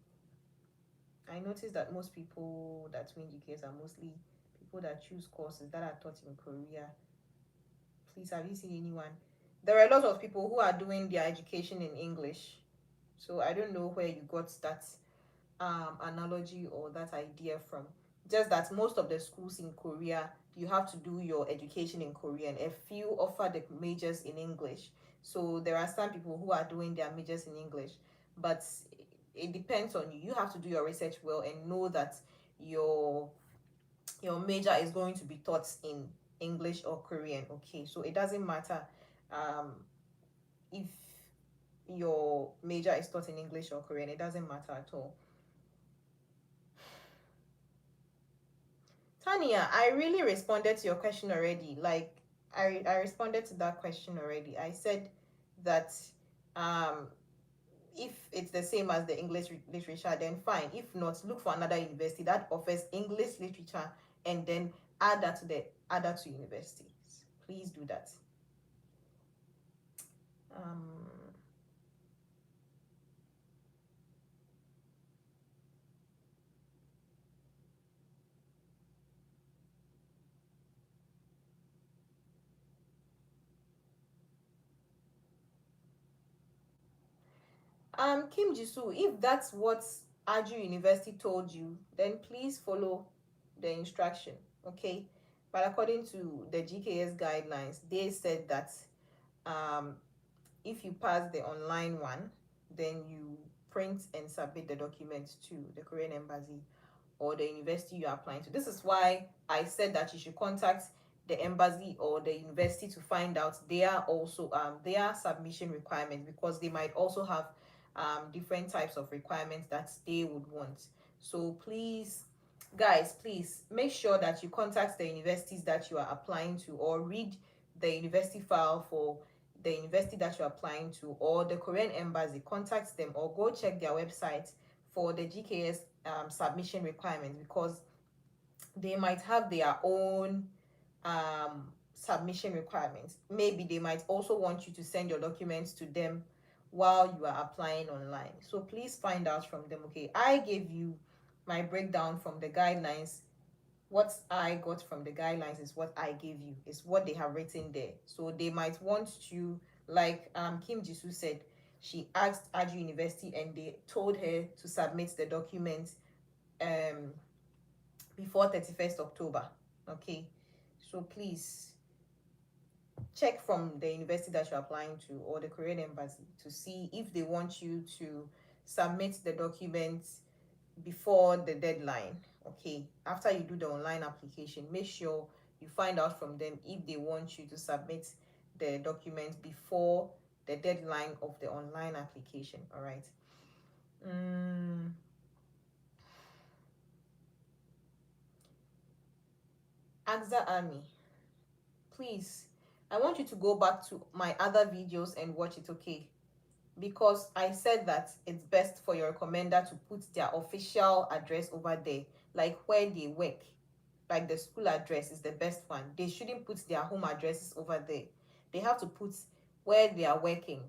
I noticed that most people that win GKS are mostly people that choose courses that are taught in Korea. Please, have you seen anyone? There are a lot of people who are doing their education in English. So I don't know where you got that analogy or that idea from. Just that most of the schools in Korea, you have to do your education in Korean. A few offer the majors in English. So there are some people who are doing their majors in English, but it depends on you. You have to do your research well and know that your your major is going to be taught in English or Korean. Okay, so it doesn't matter um, if your major is taught in English or Korean. It doesn't matter at all. Tanya, I really responded to your question already. Like, I responded to that question already. I said that um, if it's the same as the English literature, then fine. If not, look for another university that offers English literature and then add that to the other two universities. Please do that. Um, Kim Jisoo, if that's what Aju University told you, then please follow the instruction, okay? But according to the GKS guidelines, they said that um, if you pass the online one, then you print and submit the documents to the Korean embassy or the university you are applying to. This is why I said that you should contact the embassy or the university to find out their submission requirements, because they might also have different types of requirements that they would want. So please, guys, please make sure that you contact the universities that you are applying to, or read the university file for the university that you're applying to, or the Korean embassy. Contact them or go check their website for the GKS submission requirements, because they might have their own submission requirements. Maybe they might also want you to send your documents to them while you are applying online. So please find out from them. Okay, I gave you my breakdown from the guidelines what I got from the guidelines is what I gave you, is what they have written there. So they might want to, like Kim Jisoo said, she asked Aju University and they told her to submit the document um before 31st October. Okay. So please check from the university that you're applying to or the Korean embassy to see if they want you to submit the documents before the deadline. Okay, after you do the online application, make sure you find out from them if they want you to submit the documents before the deadline of the online application. All right. mm, AXA Army, please, I want you to go back to my other videos and watch it. Okay, because I said that it's best for your recommender to put their official address over there, like where they work, like the school address is the best one. They shouldn't put their home addresses over there. They have to put where they are working,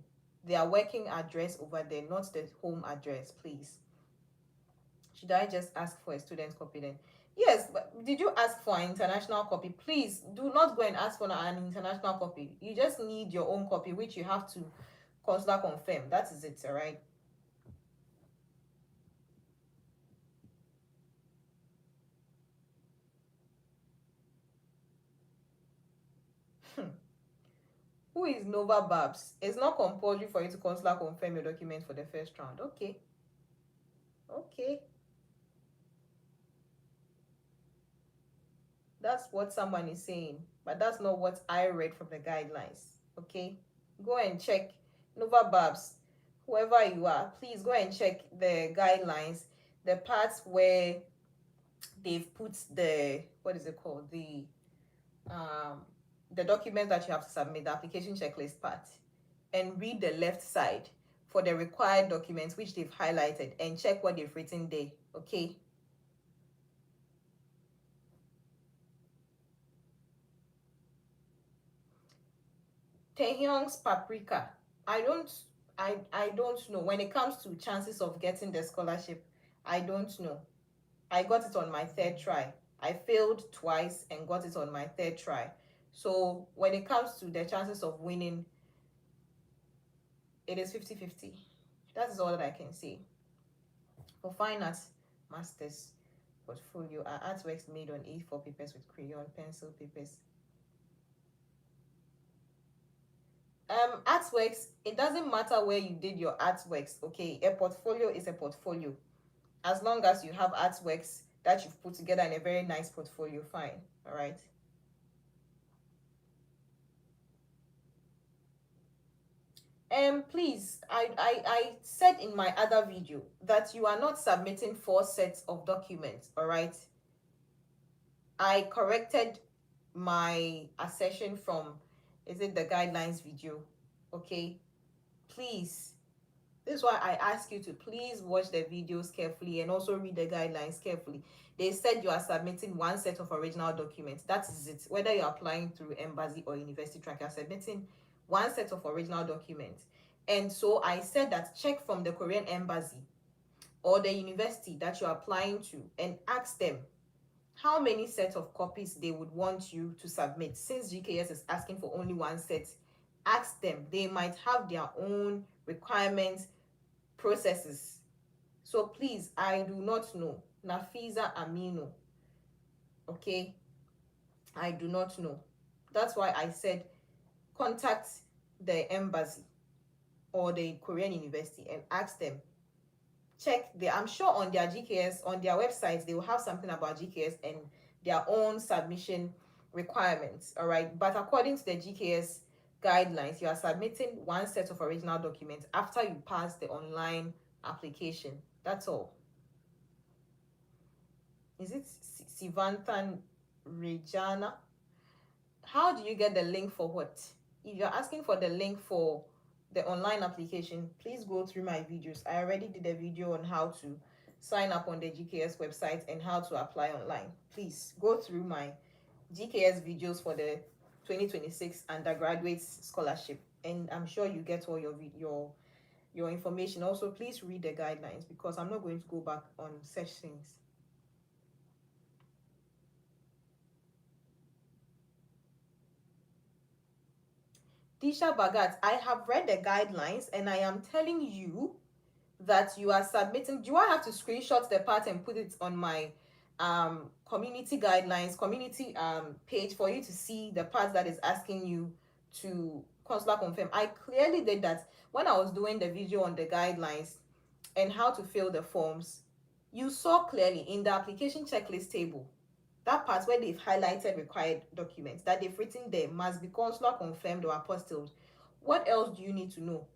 their working address over there, not the home address, please. Should I just ask for a student copy then? Yes, but did you ask for an international copy? Please do not go and ask for an international copy. You just need your own copy, which you have to consular confirm. That is it, all right? Who is Nova Babs? It's not compulsory for you to consular confirm your document for the first round. Okay. Okay. That's what someone is saying, but that's not what I read from the guidelines. Okay. Go and check. Nova Babs, whoever you are, please go and check the guidelines, the parts where they've put the, what is it called? Um the document that you have to submit, the application checklist part, and read the left side for the required documents which they've highlighted and check what they've written there. Okay. Taehyung's paprika. I don't I don't know. When it comes to chances of getting the scholarship, I don't know. I got it on my third try. I failed twice and got it on my third try. So when it comes to the chances of winning, it is 50-50. That is all that I can say. For fine arts masters portfolio are artworks made on A4 papers with crayon pencil papers. Artworks, it doesn't matter where you did your artworks. Okay, a portfolio is a portfolio. As long as you have artworks that you've put together in a very nice portfolio, fine. All right. Please, I said in my other video that you are not submitting 4 sets of documents. All right. I corrected my assertion from, is it the guidelines video? Okay. Please, this is why I ask you to please watch the videos carefully and also read the guidelines carefully. They said you are submitting 1 set of original documents. That is it. Whether you're applying through embassy or university track, you're submitting 1 set of original documents. And so I said that check from the Korean embassy or the university that you're applying to and ask them how many sets of copies they would want you to submit. Since GKS is asking for only 1 set, ask them. They might have their own requirements, processes. So please, I do not know. Nafiza Amino. Okay, I do not know. That's why I said contact the embassy or the Korean university and ask them. Check the, I'm sure on their GKS, on their websites, they will have something about GKS and their own submission requirements. All right. But according to the GKS guidelines, you are submitting 1 set of original documents after you pass the online application. That's all. Is it Sivantan Rejana? How do you get the link for what? If you're asking for the link for the online application, please go through my videos. I already did a video on how to sign up on the GKS website and how to apply online. Please go through my GKS videos for the 2026 undergraduate scholarship, and I'm sure you get all your information. Also, please read the guidelines because I'm not going to go back on such things. Disha Bagat, I have read the guidelines and I am telling you that you are submitting. Do I have to screenshot the part and put it on my community guidelines, community page for you to see the part that is asking you to consular confirm? I clearly did that when I was doing the video on the guidelines and how to fill the forms. You saw clearly in the application checklist table, that part where they've highlighted required documents, that they've written there must be consular confirmed or apostilled. What else do you need to know?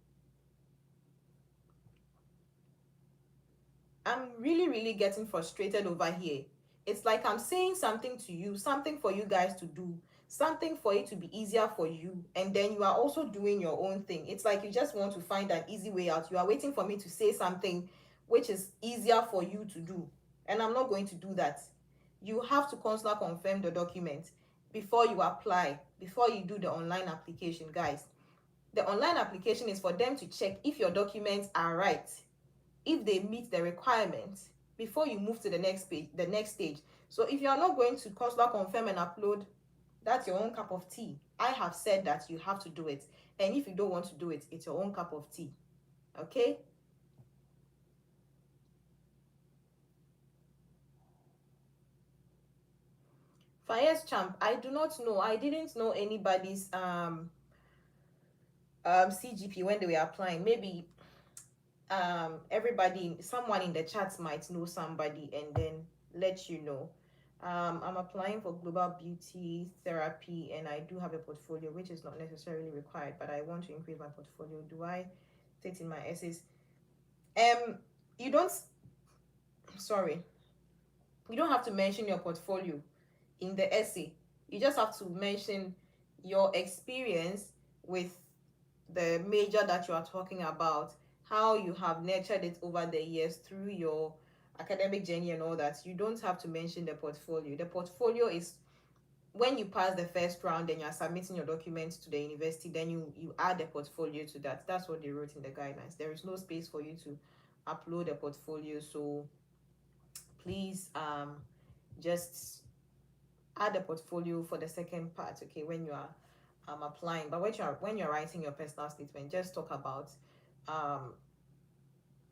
I'm really, really getting frustrated over here. It's like I'm saying something to you, something for you guys to do, something for it to be easier for you, and then you are also doing your own thing. It's like you just want to find an easy way out. You are waiting for me to say something which is easier for you to do, and I'm not going to do that. You have to consular confirm the document before you apply, before you do the online application, guys. The online application is for them to check if your documents are right, if they meet the requirements before you move to the next page, the next stage. So if you are not going to consular confirm and upload, that's your own cup of tea. I have said that you have to do it, and if you don't want to do it, it's your own cup of tea. Okay. Fires champ, I do not know. I didn't know anybody's CGP when they were applying. Maybe everybody, someone in the chats might know somebody and then let you know. I'm applying for global beauty therapy and I do have a portfolio which is not necessarily required, but I want to increase my portfolio. Do I state in my essays? You don't, sorry, you don't have to mention your portfolio in the essay. You just have to mention your experience with the major that you are talking about, how you have nurtured it over the years through your academic journey and all that. You don't have to mention the portfolio. The portfolio is when you pass the first round and you are submitting your documents to the university, then you add the portfolio to that. That's what they wrote in the guidelines. There is no space for you to upload a portfolio, so please just add a portfolio for the second part, okay, when you are applying. But when you're writing your personal statement, just talk about um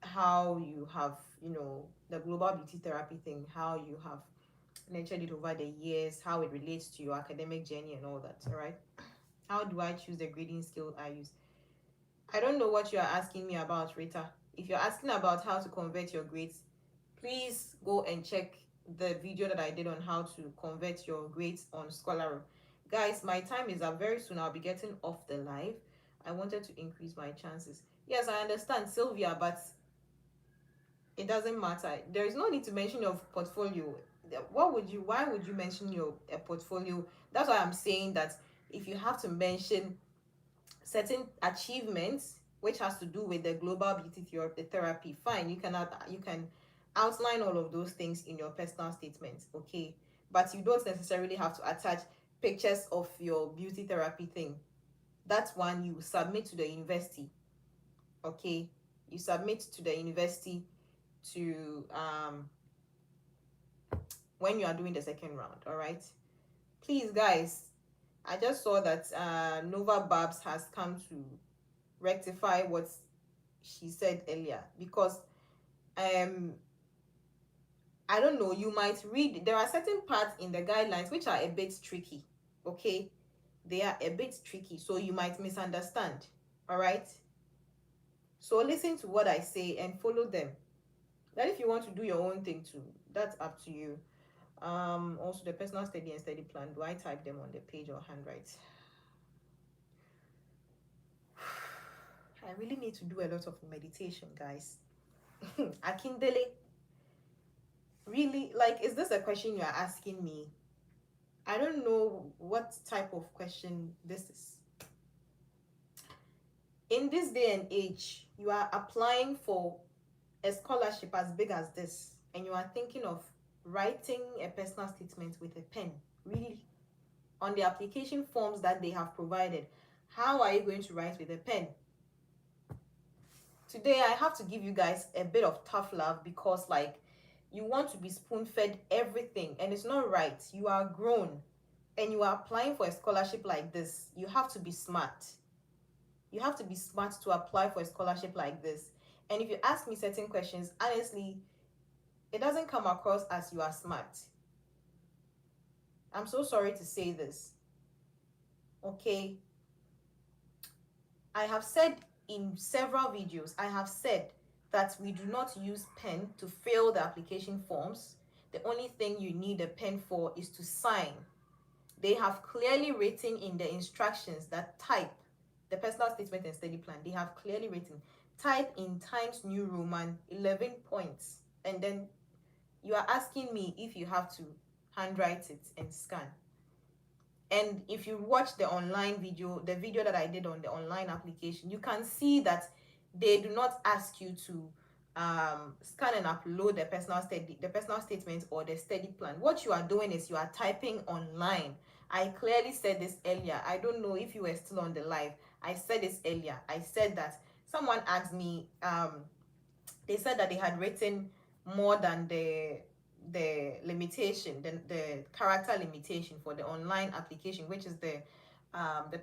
how you have, the global beauty therapy thing, how you have nurtured it over the years, how it relates to your academic journey and all that. All right. How do I choose the grading scale I use? I don't know what you are asking me about, Rita. If you're asking about how to convert your grades, please go and check the video that I did on how to convert your grades on Scholar. Guys, my time is up very soon. I'll be getting off the live. I wanted to increase my chances. Yes, I understand, Sylvia, but it doesn't matter. There is no need to mention your portfolio. Why would you mention your portfolio? That's why I'm saying that if you have to mention certain achievements which has to do with the global beauty therapy, fine, you can outline all of those things in your personal statement, okay, but you don't necessarily have to attach pictures of your beauty therapy thing. That's one you submit to the university, okay. You submit to the university to when you are doing the second round. All right, please guys, I just saw that Nova Babs has come to rectify what she said earlier, because um I don't know, you might read, there are certain parts in the guidelines which are a bit tricky, okay, they are a bit tricky, so you might misunderstand. All right, so listen to what I say and follow them. Then if you want to do your own thing too, that's up to you. Also the personal study and study plan, do I type them on the page or handwrite? I really need to do a lot of meditation, guys. Akindele, really, like, is this a question you are asking me? I don't know what type of question this is. In this day and age, you are applying for a scholarship as big as this, and you are thinking of writing a personal statement with a pen. Really? On the application forms that they have provided, how are you going to write with a pen? Today I have to give you guys a bit of tough love, because like, you want to be spoon-fed everything and it's not right. You are grown and you are applying for a scholarship like this. You have to be smart. You have to be smart to apply for a scholarship like this. And if you ask me certain questions, honestly, it doesn't come across as you are smart. I'm so sorry to say this. Okay? I have said in several videos, I have said that we do not use pen to fill the application forms. The only thing you need a pen for is to sign. They have clearly written in the instructions that type the personal statement and study plan. They have clearly written type in Times New Roman 11 points, and then you are asking me if you have to handwrite it and scan. And if you watch the online video, the video that I did on the online application, you can see that they do not ask you to scan and upload the personal statement or the study plan. What you are doing is you are typing online. I clearly said this earlier. I don't know if you were still on the live. I said this earlier. I said that someone asked me, they said that they had written more than the character limitation for the online application, which is the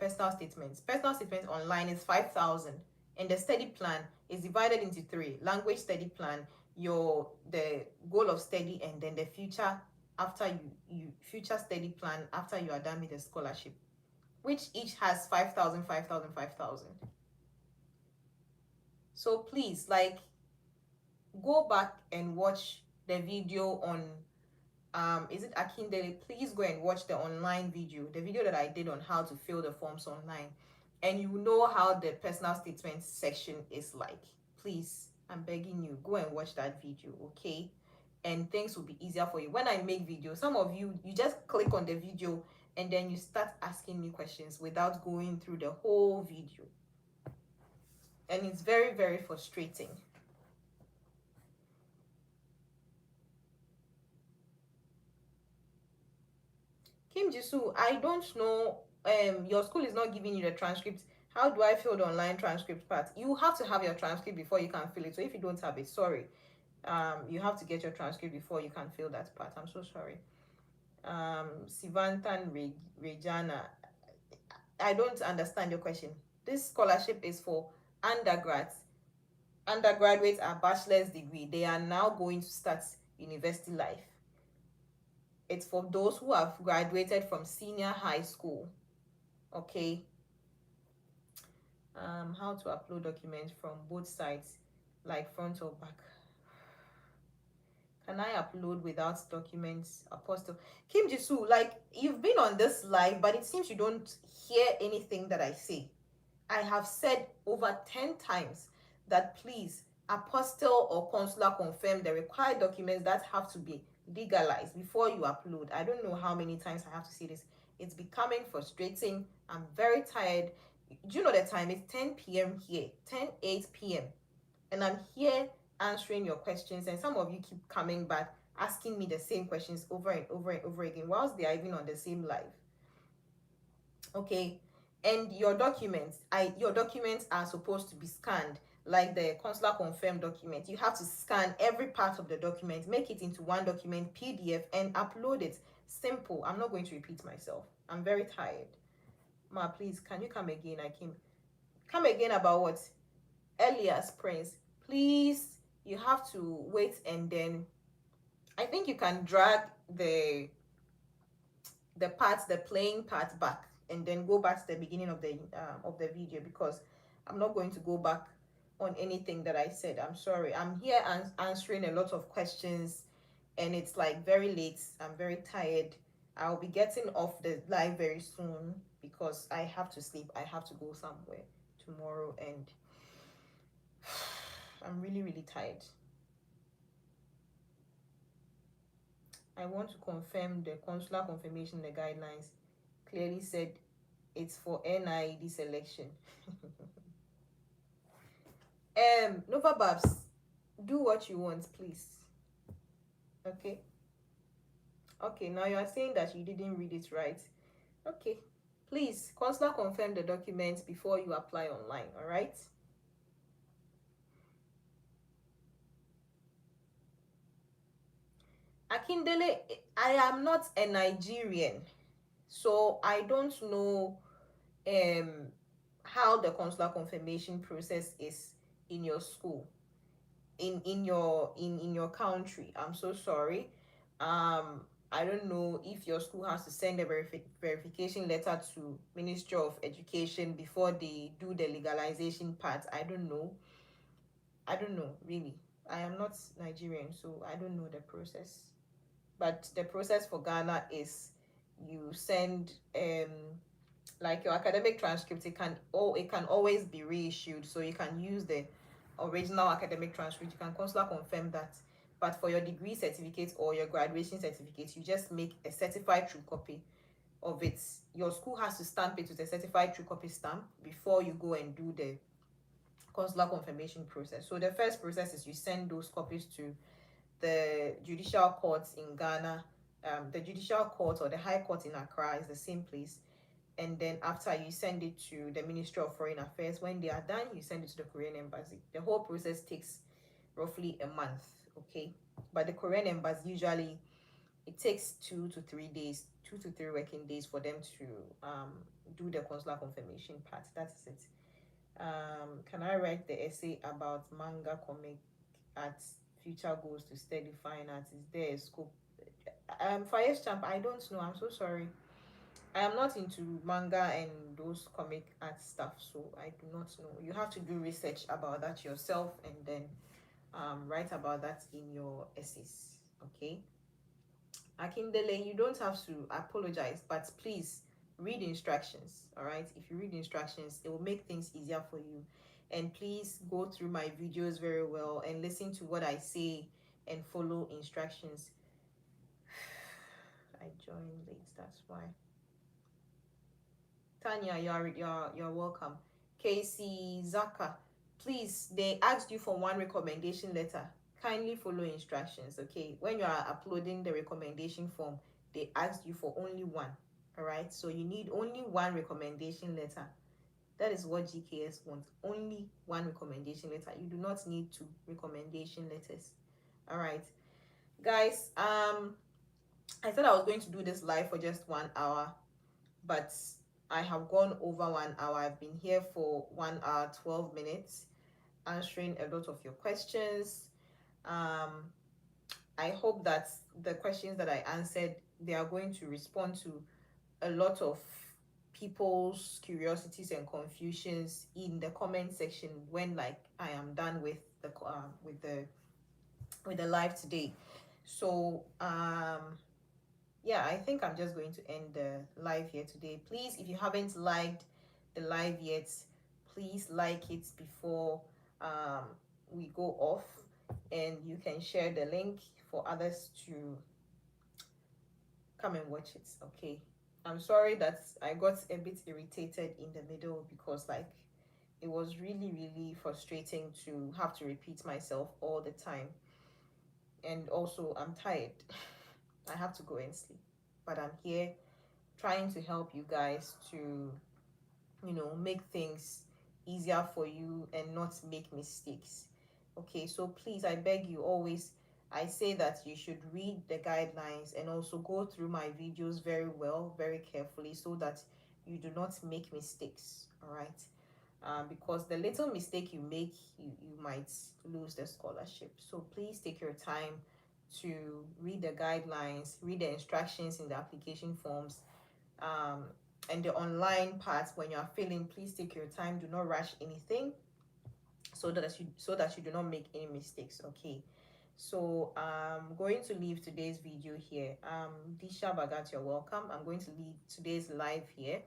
personal statements. Personal statement online is 5,000, and the study plan is divided into three: language study plan, the goal of study, and then the future after you future study plan after you are done with the scholarship, which each has 5,000, 5,000, 5,000. So please, like, go back and watch the video on is it Akindele? Please go and watch the online video, the video that I did on how to fill the forms online, and you know how the personal statement section is like. Please, I'm begging you, go and watch that video, okay? And things will be easier for you. When I make videos, some of you just click on the video and then you start asking me questions without going through the whole video, and it's very, very frustrating. Kim Jisoo, I don't know. Your school is not giving you the transcript. How do I fill the online transcript part? You have to have your transcript before you can fill it. So if you don't have it, sorry. You have to get your transcript before you can fill that part. I'm so sorry. Sivantan Rejana, I don't understand your question. This scholarship is for undergrads. Undergraduates are bachelor's degree. They are now going to start university life. It's for those who have graduated from senior high school. Okay. How to upload documents from both sides, like front or back. Can I upload without documents? Apostle Kim Jisoo, like, you've been on this live, but it seems you don't hear anything that I say. I have said over 10 times that please, apostle or consular confirm the required documents that have to be legalized before you upload. I don't know how many times I have to say this. It's becoming frustrating. I'm very tired. Do you know the time? It's 10 p.m. here, 10:08 p.m. And I'm here answering your questions, and some of you keep coming back asking me the same questions over and over and over again whilst they are even on the same live. Okay, and your documents are supposed to be scanned, like the consular confirmed document. You have to scan every part of the document, make it into one document PDF, and upload it. Simple. I'm not going to repeat myself. I'm very tired. Ma, please, can you come again? Come again about what? Elias Prince, please, you have to wait, and then I think you can drag the playing part back, and then go back to the beginning of the video, because I'm not going to go back on anything that I said. I'm sorry. I'm here answering a lot of questions, and it's like very late. I'm very tired. I'll be getting off the live very soon because I have to sleep. I have to go somewhere tomorrow, and I'm really, really tired. I want to confirm the consular confirmation, the guidelines clearly said it's for NIED selection. Nova Babs, do what you want, please. Okay. Okay, now you are saying that you didn't read it right. Okay. Please, consular confirm the documents before you apply online, all right? Akindele, I am not a Nigerian, so I don't know how the consular confirmation process is in your school, in your country. I'm so sorry. I don't know if your school has to send a verification letter to Ministry of Education before they do the legalization part. I don't know really. I am not Nigerian, so I don't know the process. But the process for Ghana is you send like your academic transcript. It can always be reissued, so you can use the original academic transcript. You can consular confirm that. But for your degree certificate or your graduation certificate, you just make a certified true copy of it. Your school has to stamp it with a certified true copy stamp before you go and do the consular confirmation process. So the first process is you send those copies to the judicial courts in Ghana. The judicial court or the high court in Accra is the same place. And then after, you send it to the Ministry of Foreign Affairs. When they are done, you send it to the Korean embassy. The whole process takes roughly a month. Okay, but the Korean embassy usually, it takes 2 to 3 days, 2 to 3 working days for them to do the consular confirmation part. That's it. Can I write the essay about manga comic at future goals to study fine arts? Is there a scope? Fire Champ, I don't know. I'm so sorry. I am not into manga and those comic art stuff, so I do not know. You have to do research about that yourself and then write about that in your essays. Okay. Akindele, you don't have to apologize, but please read instructions. All right. If you read instructions, it will make things easier for you. And please go through my videos very well and listen to what I say and follow instructions. I joined late, that's why. Tanya, you're welcome. Casey Zaka, please, they asked you for one recommendation letter. Kindly follow instructions, okay? When you are uploading the recommendation form, they asked you for only one. All right, so you need only one recommendation letter. That is what GKS wants. Only one recommendation letter. You do not need two recommendation letters. All right, guys. I thought I was going to do this live for just 1 hour, but I have gone over 1 hour. I've been here for 1 hour, 12 minutes, answering a lot of your questions. Um, I hope that the questions that I answered, they are going to respond to a lot of people's curiosities and confusions in the comment section when like I am done with the live today. So yeah, I think I'm just going to end the live here today. Please, if you haven't liked the live yet, please like it before um, we go off, and you can share the link for others to come and watch it. Okay. I'm sorry that I got a bit irritated in the middle because like it was really really frustrating to have to repeat myself all the time, and also I'm tired. I have to go and sleep, but I'm here trying to help you guys to, make things easier for you and not make mistakes. Okay, so please, I beg you always, I say that you should read the guidelines and also go through my videos very well, very carefully, so that you do not make mistakes. All right. Because the little mistake you make, you might lose the scholarship. So please take your time to read the guidelines, read the instructions in the application forms, um, and the online part. When you are filling, please take your time. Do not rush anything, so that you do not make any mistakes. Okay. So I'm going to leave today's video here. Disha Bagat, you're welcome. I'm going to leave today's live here.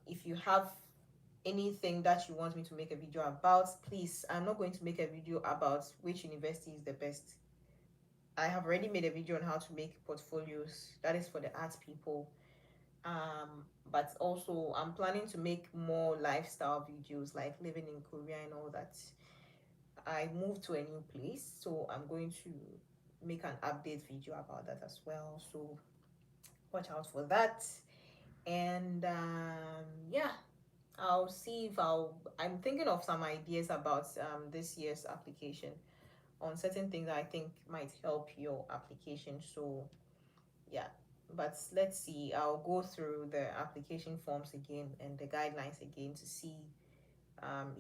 If you have anything that you want me to make a video about, please, I'm not going to make a video about which university is the best. I have already made a video on how to make portfolios. That is for the arts people. But also I'm planning to make more lifestyle videos like living in Korea and all that. I moved to a new place, so I'm going to make an update video about that as well. So watch out for that. And yeah, I'll see if I'm thinking of some ideas about this year's application, on certain things that I think might help your application. So yeah, But let's see, I'll go through the application forms again and the guidelines again to see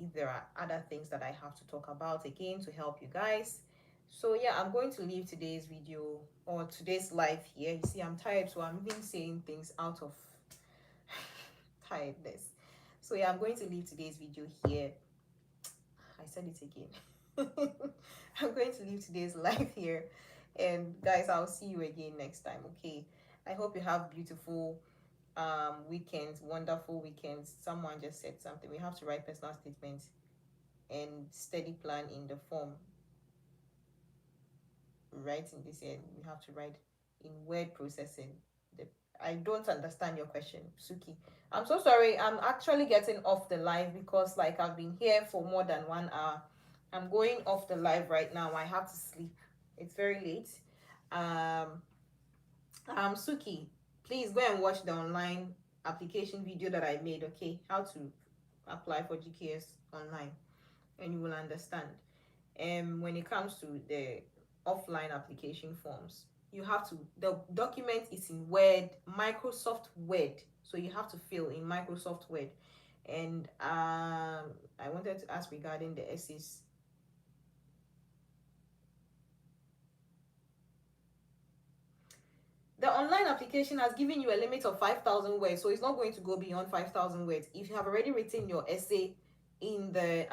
if there are other things that I have to talk about again to help you guys. So yeah, I'm going to leave today's video or today's live here. You see, I'm tired, so I'm even saying things out of tiredness. So yeah, I'm going to leave today's video here. I said it again. I'm going to leave today's live here. And guys, I'll see you again next time. Okay. I hope you have beautiful weekends, wonderful weekends. Someone just said something. We have to write personal statements and study plan in the form. Writing this year, we have to write in word processing. The, I don't understand your question, Suki. I'm so sorry. I'm actually getting off the live because like I've been here for more than 1 hour. I'm going off the live right now. I have to sleep. It's very late. Um, Suki, please go and watch the online application video that I made. Okay, how to apply for GKS online, and you will understand. When it comes to the offline application forms, you have to, the document is in Word, Microsoft Word, so you have to fill in Microsoft Word. And I wanted to ask regarding the essays. The online application has given you a limit of 5,000 words, so it's not going to go beyond 5,000 words. If you have already written your essay in the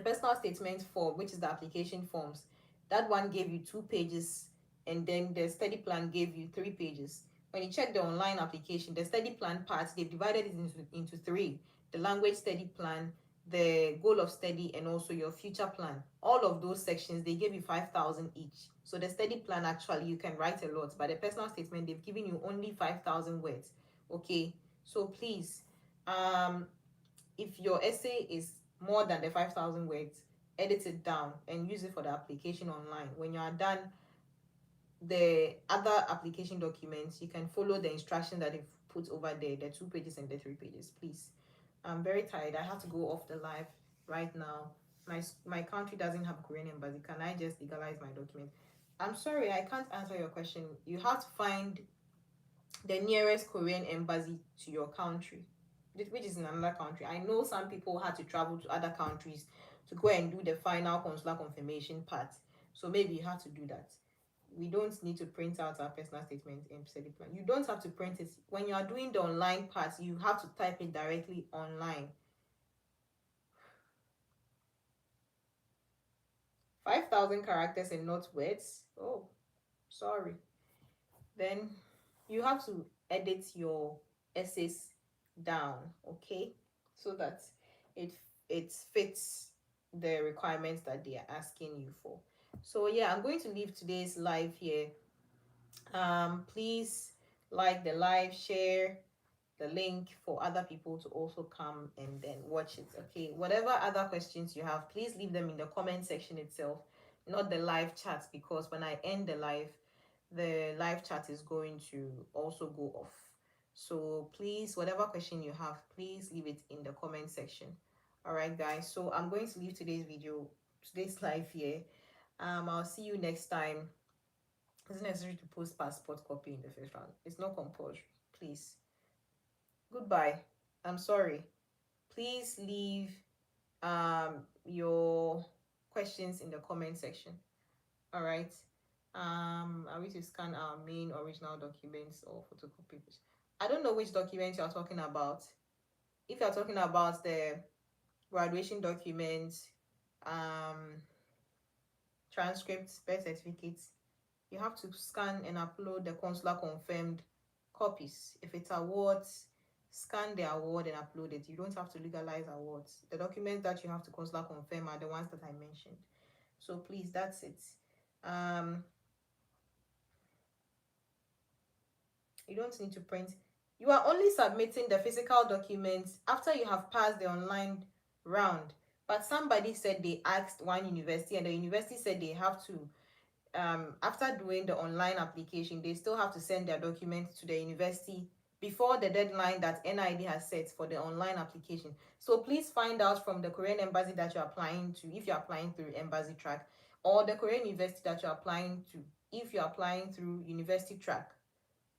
personal statement form, which is the application forms, that one gave you 2 pages, and then the study plan gave you 3 pages. When you check the online application, the study plan part, they've divided it into three: the language study plan, the goal of study, and also your future plan. All of those sections, they gave you 5,000 each. So the study plan, actually you can write a lot, but the personal statement, they've given you only 5,000 words. Okay, so please, if your essay is more than the 5,000 words, edit it down and use it for the application online. When you are done, the other application documents, you can follow the instruction that they've put over there, the 2 pages and the 3 pages. Please, I'm very tired. I have to go off the live right now. My country doesn't have a Korean embassy. Can I just legalize my document? I'm sorry, I can't answer your question. You have to find the nearest Korean embassy to your country, which is in another country. I know some people had to travel to other countries to go and do the final consular confirmation part. So maybe you have to do that. We don't need to print out our personal statement and study plan. You don't have to print it. When you are doing the online part, you have to type it directly online. 5,000 characters and not words. Oh, sorry. Then you have to edit your essays down, okay, so that it it fits the requirements that they are asking you for. So yeah, I'm going to leave today's live here. Please like the live, share the link for other people to also come and then watch it. Okay, whatever other questions you have, please leave them in the comment section itself, not the live chat, because when I end the live chat is going to also go off. So please, whatever question you have, please leave it in the comment section. All right guys, so I'm going to leave today's live here. I'll see you next time. It's necessary to post passport copy in the first round. It's not compulsory. Please, goodbye. I'm sorry. Please leave your questions in the comment section. All right. Are we to scan our main original documents or photocopy? I don't know which document you're talking about. If you're talking about the graduation documents, um transcripts, birth certificates, you have to scan and upload the consular confirmed copies. If it's awards, scan the award and upload it. You don't have to legalize awards. The documents that you have to consular confirm are the ones that I mentioned. So please, that's it. You don't need to print. You are only submitting the physical documents after you have passed the online round. But somebody said they asked one university, and the university said they have to, after doing the online application, they still have to send their documents to the university before the deadline that NID has set for the online application. So please find out from the Korean embassy that you're applying to, if you're applying through embassy track, or the Korean university that you're applying to, if you're applying through university track.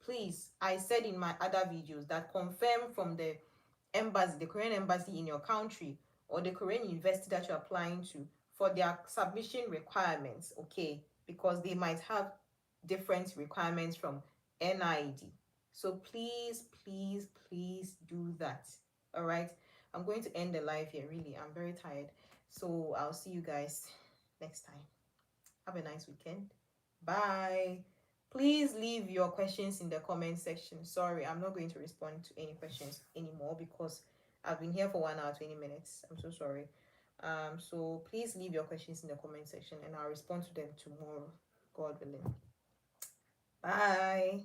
please, I said in my other videos that confirm from the embassy, the Korean embassy in your country, or the Korean university that you're applying to, for their submission requirements, okay? Because they might have different requirements from NID. So please, please, please do that. All right. I'm going to end the live here. Really, I'm very tired. So I'll see you guys next time. Have a nice weekend. Bye. Please leave your questions in the comment section. Sorry, I'm not going to respond to any questions anymore because I've been here for 1 hour 20 minutes. I'm so sorry. So please leave your questions in the comment section and I'll respond to them tomorrow, God willing. Bye.